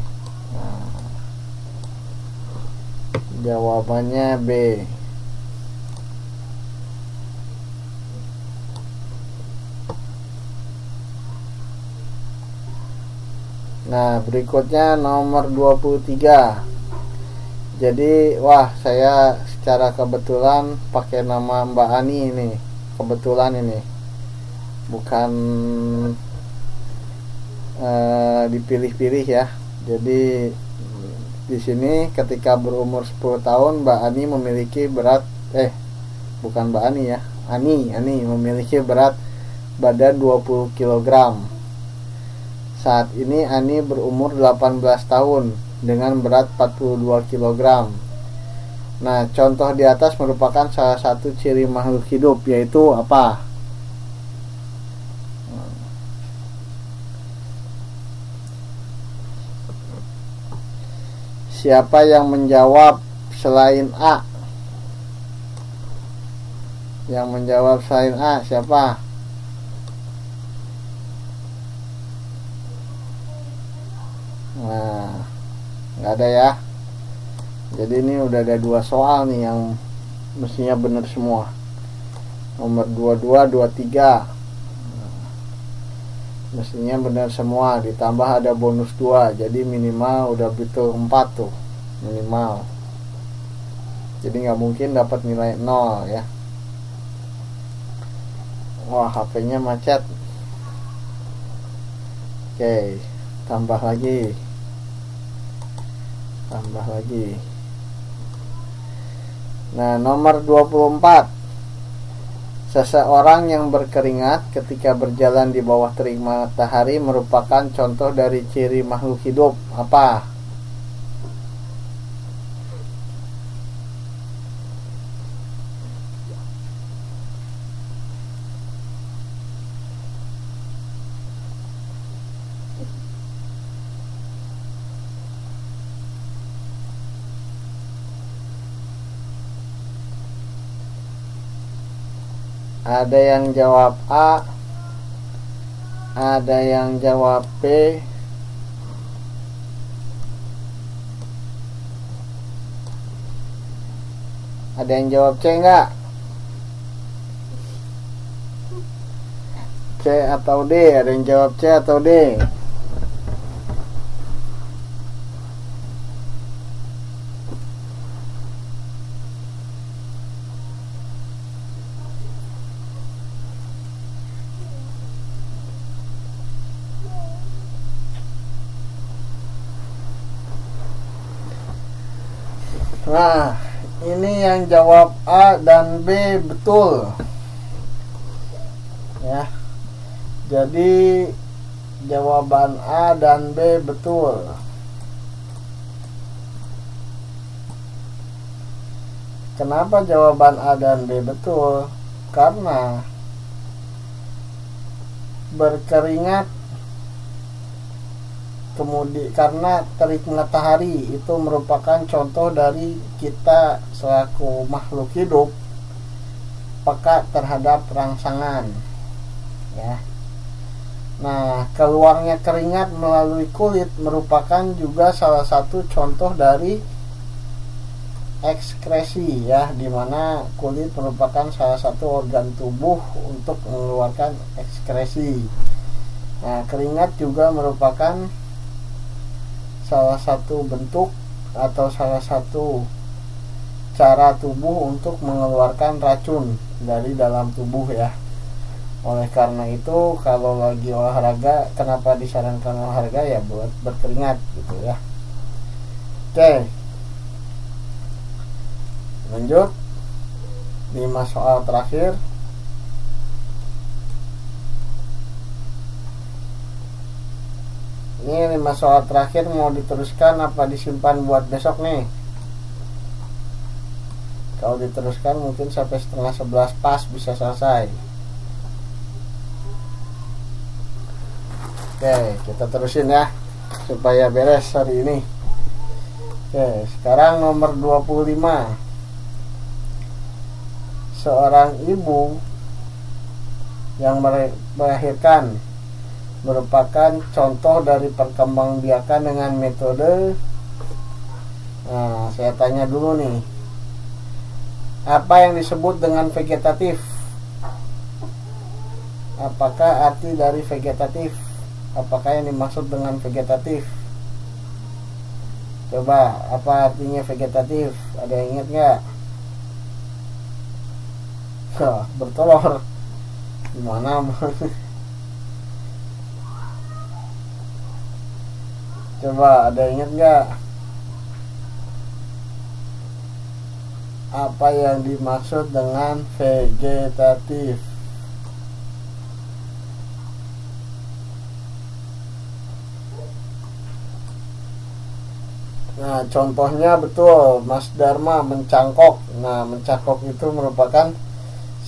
Jawabannya B. Nah, berikutnya nomor 23. Jadi, wah, saya secara kebetulan pakai nama Mbak Ani ini. Kebetulan ini. Bukan dipilih-pilih ya. Jadi di sini ketika berumur 10 tahun Mbak Ani memiliki berat bukan Mbak Ani ya. Ani memiliki berat badan 20 kg. Saat ini Ani berumur 18 tahun dengan berat 42 kg. Nah, contoh di atas merupakan salah satu ciri makhluk hidup, yaitu apa? Siapa yang menjawab selain A? Yang menjawab selain A siapa? Nah, nggak ada ya. Jadi ini udah ada 2 soal nih yang mestinya benar semua. Nomor 22, 23 mestinya benar semua, ditambah ada bonus 2, jadi minimal udah betul 4 tuh minimal. Jadi nggak mungkin dapat nilai 0 ya. Wah, HP-nya macet. Oke, tambah lagi. Nah, nomor 24. Seseorang yang berkeringat ketika berjalan di bawah terik matahari merupakan contoh dari ciri makhluk hidup. Apa? Ada yang jawab A, ada yang jawab B, ada yang jawab C enggak? C atau D? Ada yang jawab C atau D? Nah, ini yang jawab A dan B betul. Ya. Jadi jawaban A dan B betul. Kenapa jawaban A dan B betul? Karena berkeringat karena terik matahari itu merupakan contoh dari kita selaku makhluk hidup peka terhadap rangsangan, ya. Nah, keluarnya keringat melalui kulit merupakan juga salah satu contoh dari ekskresi, ya, dimana kulit merupakan salah satu organ tubuh untuk mengeluarkan ekskresi. Nah, keringat juga merupakan salah satu bentuk atau salah satu cara tubuh untuk mengeluarkan racun dari dalam tubuh, ya. Oleh karena itu kalau lagi olahraga, kenapa disarankan olahraga? Ya buat berkeringat gitu, ya. Oke, lanjut 5 soal terakhir. Ini 5 soal terakhir, mau diteruskan apa disimpan buat besok nih? Kalau diteruskan mungkin sampai setengah 11 pas bisa selesai. Oke, kita terusin ya supaya beres hari ini. Oke, sekarang nomor 25. Seorang ibu yang melahirkan merupakan contoh dari perkembangbiakan dengan metode. Nah, saya tanya dulu nih, apa yang disebut dengan vegetatif? Apakah arti dari vegetatif? Apakah yang dimaksud dengan vegetatif? Coba, apa artinya vegetatif? Ada yang ingat nggak? Bertelur. Gimana? Coba, ada ingat nggak? Apa yang dimaksud dengan vegetatif? Nah, contohnya betul, Mas Dharma, mencangkok. Nah, mencangkok itu merupakan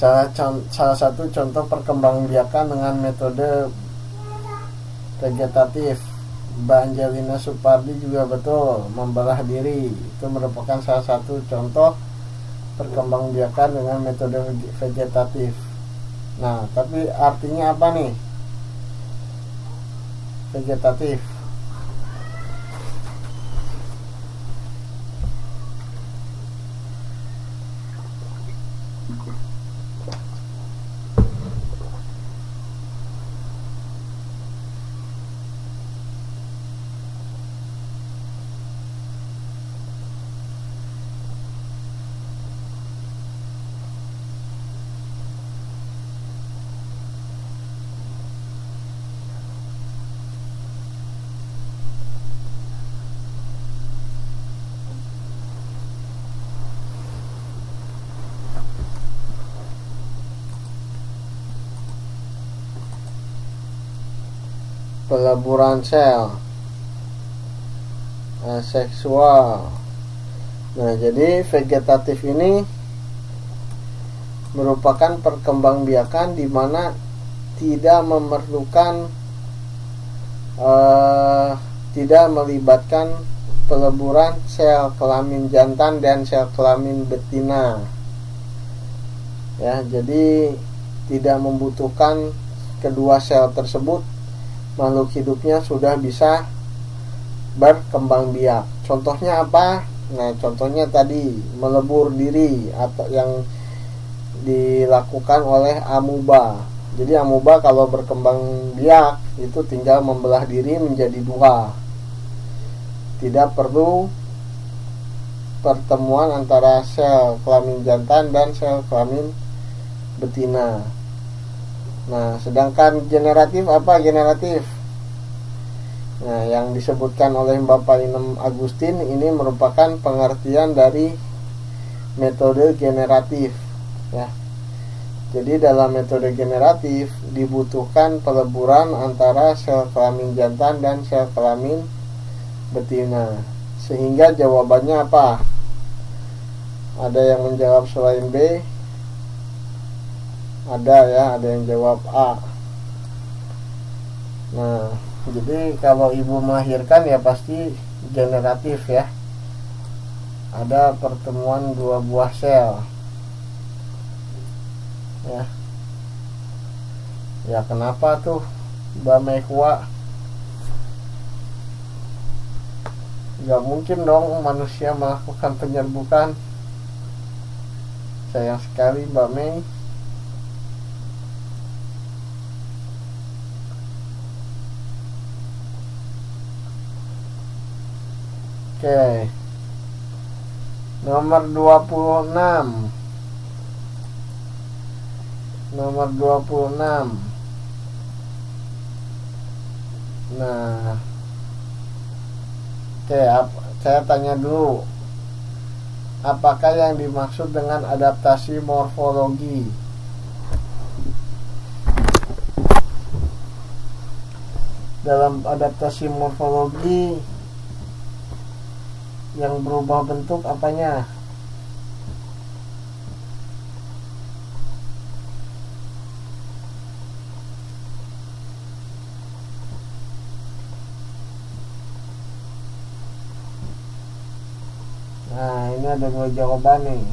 salah satu contoh perkembangbiakan dengan metode vegetatif. Mbak Angelina Supardi juga betul, membelah diri itu merupakan salah satu contoh perkembangbiakan dengan metode vegetatif. Nah, tapi artinya apa nih vegetatif? Peleburan sel seksual. Nah, jadi vegetatif ini merupakan perkembangbiakan di mana tidak memerlukan tidak melibatkan peleburan sel kelamin jantan dan sel kelamin betina. Ya, jadi tidak membutuhkan kedua sel tersebut, makhluk hidupnya sudah bisa berkembang biak. Contohnya apa? Nah, contohnya tadi melebur diri atau yang dilakukan oleh amuba. Jadi amuba kalau berkembang biak itu tinggal membelah diri menjadi dua. Tidak perlu pertemuan antara sel kelamin jantan dan sel kelamin betina. Nah, sedangkan generatif apa generatif? Nah, yang disebutkan oleh Bapak Inem Agustin ini merupakan pengertian dari metode generatif ya. Jadi dalam metode generatif dibutuhkan peleburan antara sel kelamin jantan dan sel kelamin betina. Sehingga jawabannya apa? Ada yang menjawab selain B? Ada ya, ada yang jawab A. Nah, jadi kalau ibu melahirkan ya pasti generatif ya. Ada pertemuan dua buah sel. Ya kenapa tuh Mbak Mehwa? Gak mungkin dong manusia melakukan penyerbukan. Sayang sekali Mbak Mei. Oke. Nomor 26. Nomor 26. Nah. Oke, saya tanya dulu. Apakah yang dimaksud dengan adaptasi morfologi? Dalam adaptasi morfologi yang berubah bentuk apanya? Nah, ini ada dua jawaban nih.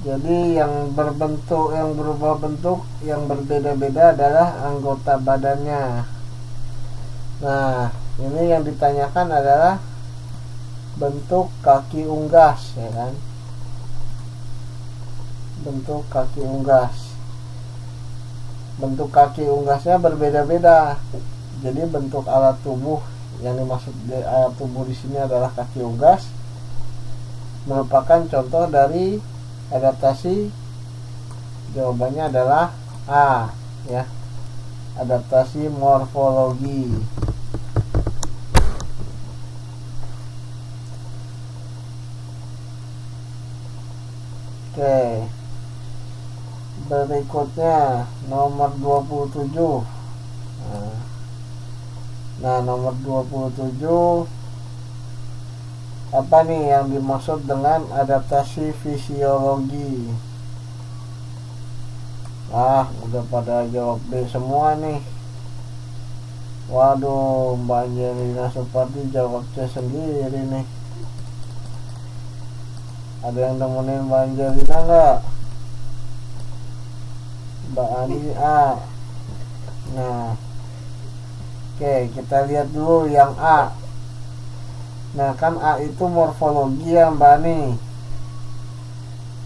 Jadi yang berubah bentuk yang berbeda-beda adalah anggota badannya. Nah, ini yang ditanyakan adalah bentuk kaki unggas, ya kan? Bentuk kaki unggas. Bentuk kaki unggasnya berbeda-beda. Jadi bentuk alat tubuh yang dimaksud alat tubuh di sini adalah kaki unggas merupakan contoh dari adaptasi. Jawabannya adalah A ya. Adaptasi morfologi. Oke. Berikutnya nomor 27. Nah, nomor 27 apa nih yang dimaksud dengan adaptasi fisiologi? Udah pada jawab B semua nih. Waduh, Mbak Angelina Supardi jawab C sendiri nih. Ada yang temenin Mbak Angelina nggak? Mbak Ani A. Nah, oke, kita lihat dulu yang A. Nah, kan A itu morfologi ya Mbak Ani,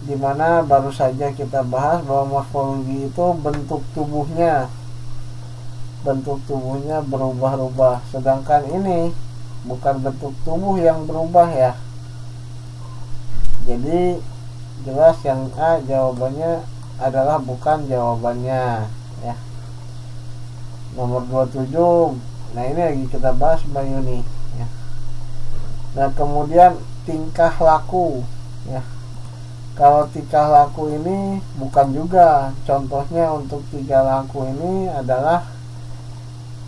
dimana baru saja kita bahas bahwa morfologi itu bentuk tubuhnya berubah-ubah. Sedangkan ini bukan bentuk tubuh yang berubah ya. Jadi jelas yang A jawabannya adalah bukan jawabannya ya. Nomor 27. Nah, ini lagi kita bahas Mbak Yuni ya. Nah, kemudian tingkah laku ya. Kalau tingkah laku ini bukan juga. Contohnya untuk tingkah laku ini adalah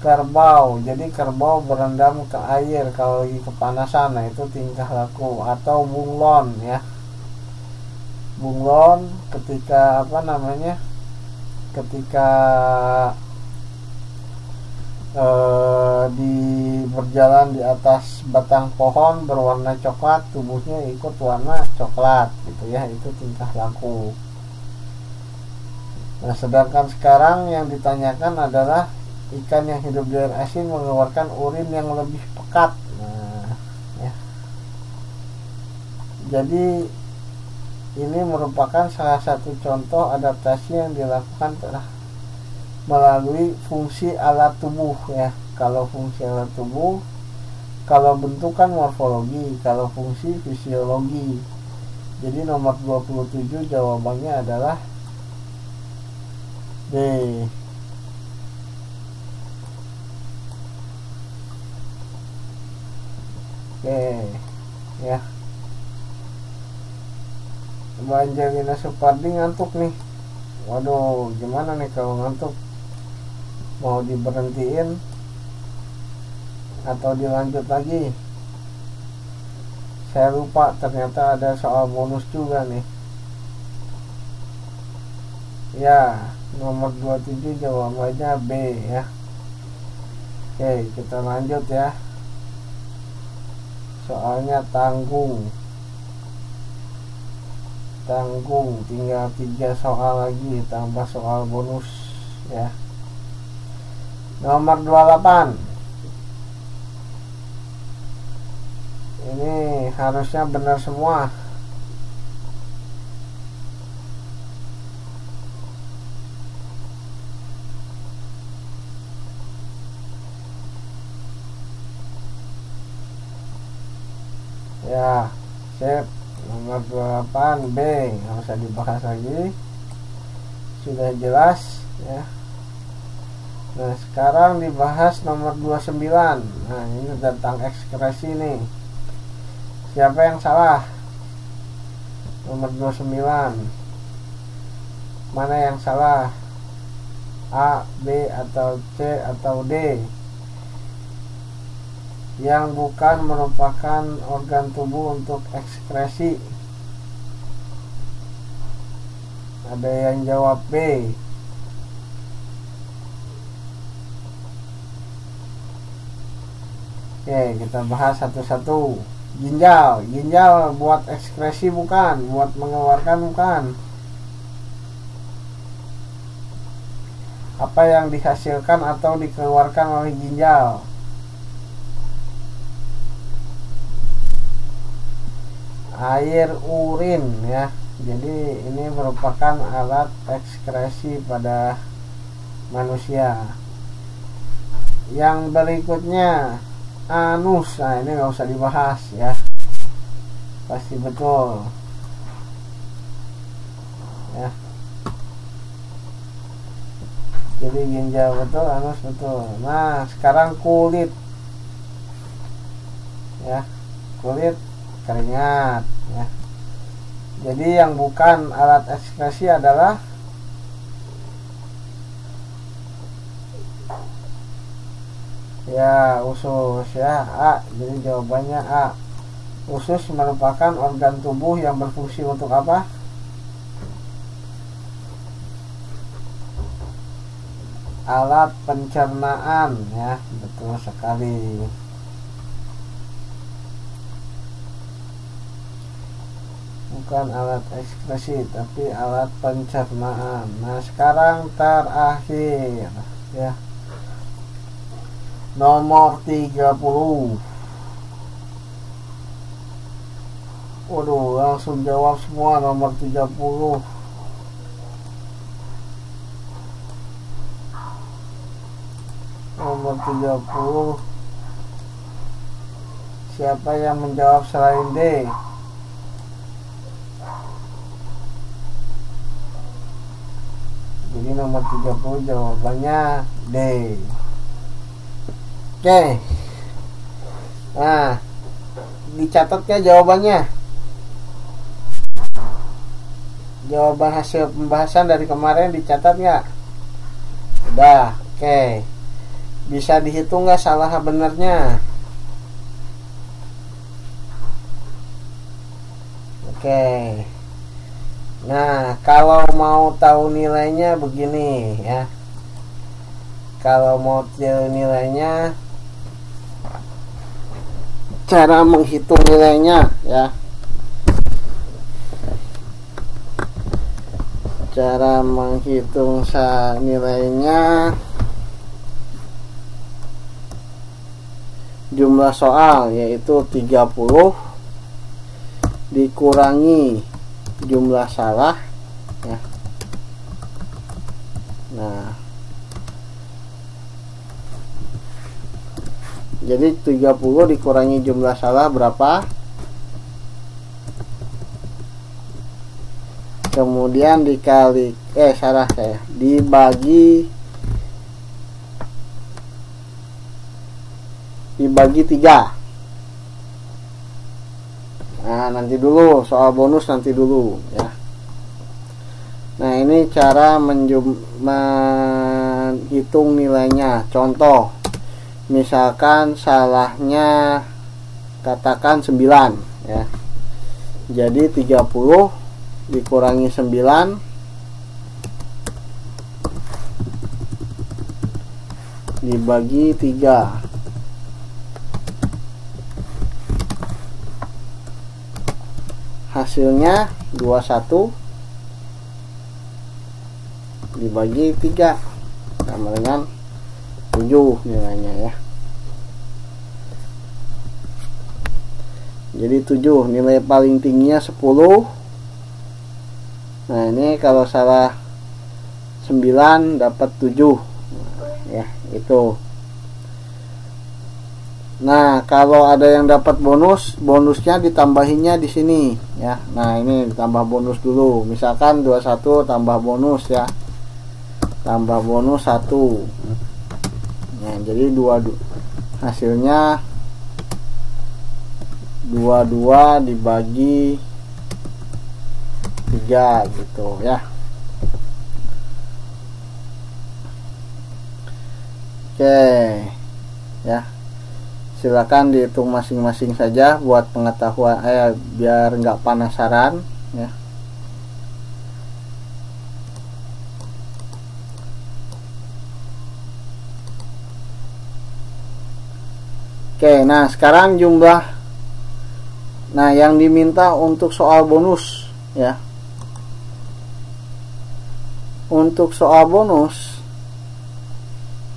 kerbau. Jadi kerbau berendam ke air kalau lagi kepanasan. Nah, itu tingkah laku. Atau bunglon ya. Bunglon ketika berjalan di atas batang pohon berwarna coklat, tubuhnya ikut warna coklat gitu ya. Itu tingkah laku. Nah, sedangkan sekarang yang ditanyakan adalah ikan yang hidup di air asin mengeluarkan urin yang lebih pekat. Nah, ya. Jadi ini merupakan salah satu contoh adaptasi yang dilakukan melalui fungsi alat tubuh ya. Kalau fungsi alat tubuh, kalau bentuk kan morfologi, kalau fungsi fisiologi. Jadi nomor 27 jawabannya adalah D. Oke ya. Angelina Supardi ngantuk nih. Waduh, gimana nih kalau ngantuk? Mau diberhentiin atau dilanjut lagi? Saya lupa, ternyata ada soal bonus juga nih. Ya, nomor 27 jawabannya B ya. Oke, kita lanjut ya. Soalnya tanggung, tinggal 3 soal lagi tambah soal bonus ya. Nomor 28, ini harusnya benar semua. Ya, sip. Nomor 28 B, nggak usah dibahas lagi, sudah jelas ya. Nah, sekarang dibahas nomor 29. Nah, ini tentang ekspresi nih. Siapa yang salah? Nomor 29. Mana yang salah? A, B, atau C, atau D? Yang bukan merupakan organ tubuh untuk ekspresi. Ada yang jawab B. Oke, kita bahas satu-satu. Ginjal buat ekspresi bukan, buat mengeluarkan bukan. Apa yang dihasilkan atau dikeluarkan oleh ginjal? Air, urin ya. Jadi ini merupakan alat ekskresi pada manusia. Yang berikutnya anus. Nah, ini nggak usah dibahas ya, pasti betul ya. Jadi ginjal betul, anus betul. Nah, sekarang kulit ya. Kulit, keringat ya. Jadi yang bukan alat ekskresi adalah ya usus ya. A. Jadi jawabannya A. Usus merupakan organ tubuh yang berfungsi untuk apa? Alat pencernaan ya. Betul sekali. Bukan alat ekskresi tapi alat pencernaan. Nah, sekarang terakhir ya. Nomor 30. Waduh, langsung jawab semua nomor 30. Nomor 30. Siapa yang menjawab selain D? Jadi nomor 30 jawabannya D. Oke. Nah, dicatat ya jawabannya. Jawaban hasil pembahasan dari kemarin dicatat nggak? Udah, oke. Bisa dihitung nggak salah benernya? Oke. Nah, kalau mau tahu nilainya begini ya. Kalau mau tahu nilainya, cara menghitung nilainya ya. Cara menghitung nilainya, jumlah soal yaitu 30 dikurangi jumlah salah ya. Nah, Jadi 30 dikurangi jumlah salah berapa? Kemudian dikali salah saya, dibagi 3. Nah, nanti dulu soal bonus, nanti dulu ya. Nah, ini cara menghitung nilainya. Contoh, misalkan salahnya katakan 9 ya. Jadi 30 dikurangi 9 dibagi 3. Hasilnya 21 dibagi 3 sama dengan 7 nilainya ya. Jadi 7, nilai paling tingginya 10. Nah, ini kalau salah 9 dapat 7. Nah, ya, itu. Nah, kalau ada yang dapat bonus, bonusnya ditambahinnya di sini ya. Nah, ini ditambah bonus dulu. Misalkan 21 tambah bonus ya. Tambah bonus 1. Nah, jadi 22. Hasilnya 22 dibagi 3 gitu ya. Oke ya, silakan dihitung masing-masing saja buat pengetahuan biar nggak penasaran ya. Oke, nah sekarang jumlah, nah yang diminta untuk soal bonus ya. Untuk soal bonus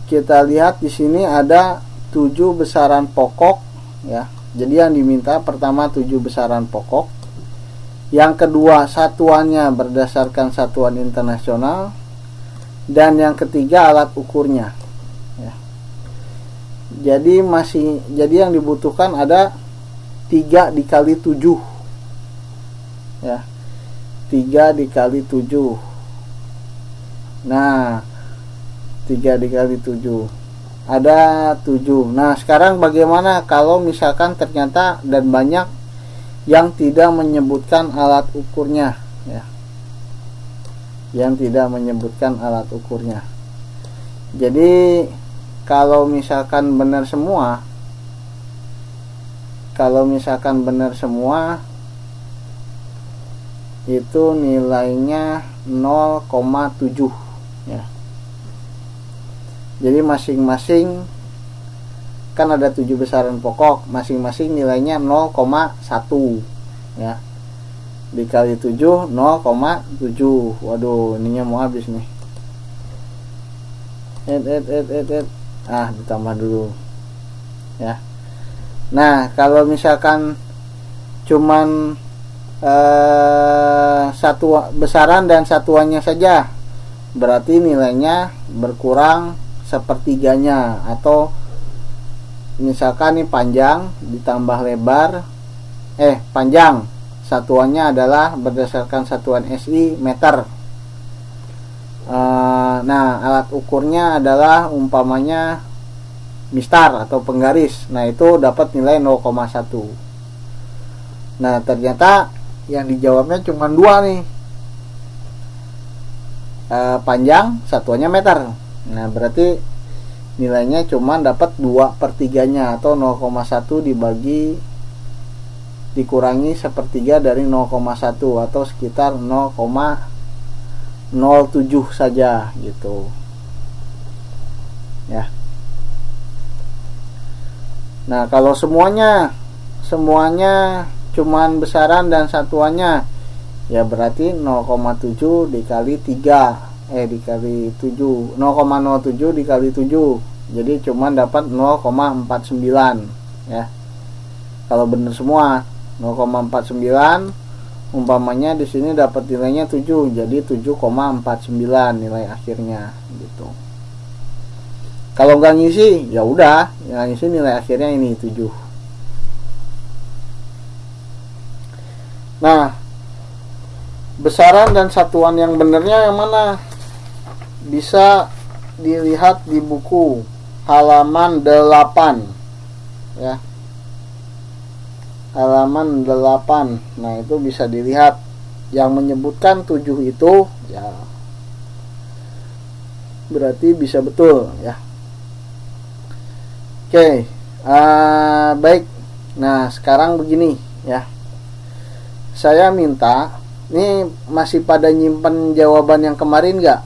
kita lihat di sini ada 7 besaran pokok ya. Jadi yang diminta pertama 7 besaran pokok. Yang kedua satuannya berdasarkan satuan internasional, dan yang ketiga alat ukurnya ya. Jadi yang dibutuhkan ada 3 dikali 7 ya. 3 dikali 7. Nah, 3 dikali 7 ada 7. Nah, sekarang bagaimana kalau misalkan ternyata dan banyak yang tidak menyebutkan alat ukurnya ya. Yang tidak menyebutkan alat ukurnya. Jadi kalau misalkan benar semua, itu nilainya 0,7 ya. Jadi masing-masing kan ada 7 besaran pokok, masing-masing nilainya 0,1 ya. Dikali 7 0,7. Waduh, ininya mau habis nih. Ditambah dulu ya. Nah, kalau misalkan cuman satu besaran dan satuannya saja, berarti nilainya berkurang sepertiganya. Atau misalkan ini panjang ditambah lebar, panjang satuannya adalah berdasarkan satuan SI meter. Nah, alat ukurnya adalah umpamanya mistar atau penggaris. Nah, itu dapat nilai 0,1. Nah, ternyata yang dijawabnya cuma 2 nih. Panjang satuannya meter. Nah, berarti nilainya cuma dapat 2/3-nya atau 0,1 dikurangi sepertiga dari 0,1 atau sekitar 0,07 saja gitu ya. Nah, kalau semuanya cuman besaran dan satuannya, ya berarti 0,7 dikali 3 dikali 7, 0,07 dikali 7, jadi cuman dapat 0,49 ya. Kalau benar semua 0,49, umpamanya di sini dapat nilainya 7, jadi 7,49 nilai akhirnya gitu. Kalau nggak ngisi ya udah, yang ngisi nilai akhirnya ini 7. Nah, besaran dan satuan yang benernya yang mana? Bisa dilihat di buku halaman 8 ya. Halaman 8. Nah, itu bisa dilihat yang menyebutkan 7 itu ya berarti bisa betul ya. Oke, baik. Nah, sekarang begini ya. Saya minta, ini masih pada nyimpen jawaban yang kemarin nggak?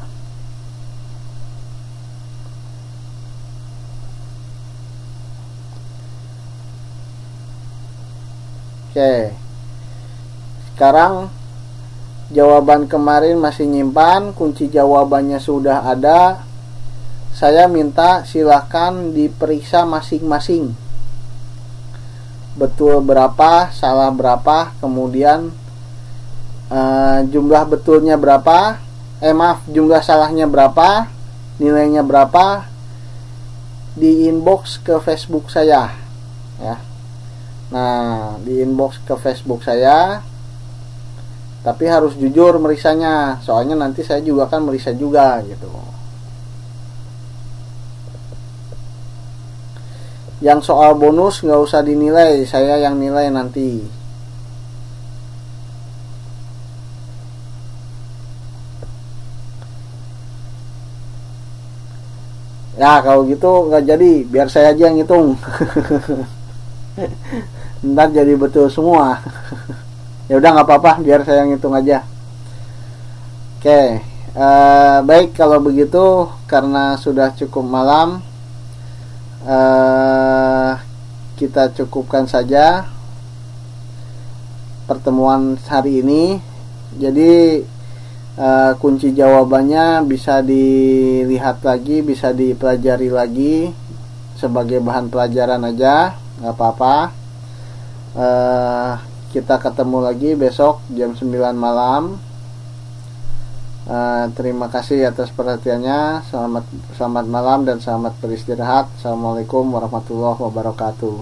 Oke. Sekarang jawaban kemarin masih nyimpan, kunci jawabannya sudah ada. Saya minta silakan diperiksa masing-masing. Betul berapa, salah berapa, kemudian jumlah betulnya berapa, jumlah salahnya berapa, nilainya berapa, di inbox ke Facebook saya ya. Nah, di inbox ke Facebook saya, tapi harus jujur merisanya, soalnya nanti saya juga akan merisa juga gitu. Yang soal bonus nggak usah dinilai, saya yang nilai nanti. Ya kalau gitu nggak jadi, biar saya aja yang ngitung. Ntar jadi betul semua. Ya udah nggak apa-apa, biar saya yang ngitung aja. Oke, baik kalau begitu, karena sudah cukup malam. Kita cukupkan saja pertemuan hari ini. Jadi kunci jawabannya bisa dilihat lagi, bisa dipelajari lagi sebagai bahan pelajaran aja, nggak apa-apa. Kita ketemu lagi besok jam 9 malam. Terima kasih atas perhatiannya. Selamat malam dan selamat beristirahat. Assalamualaikum warahmatullahi wabarakatuh.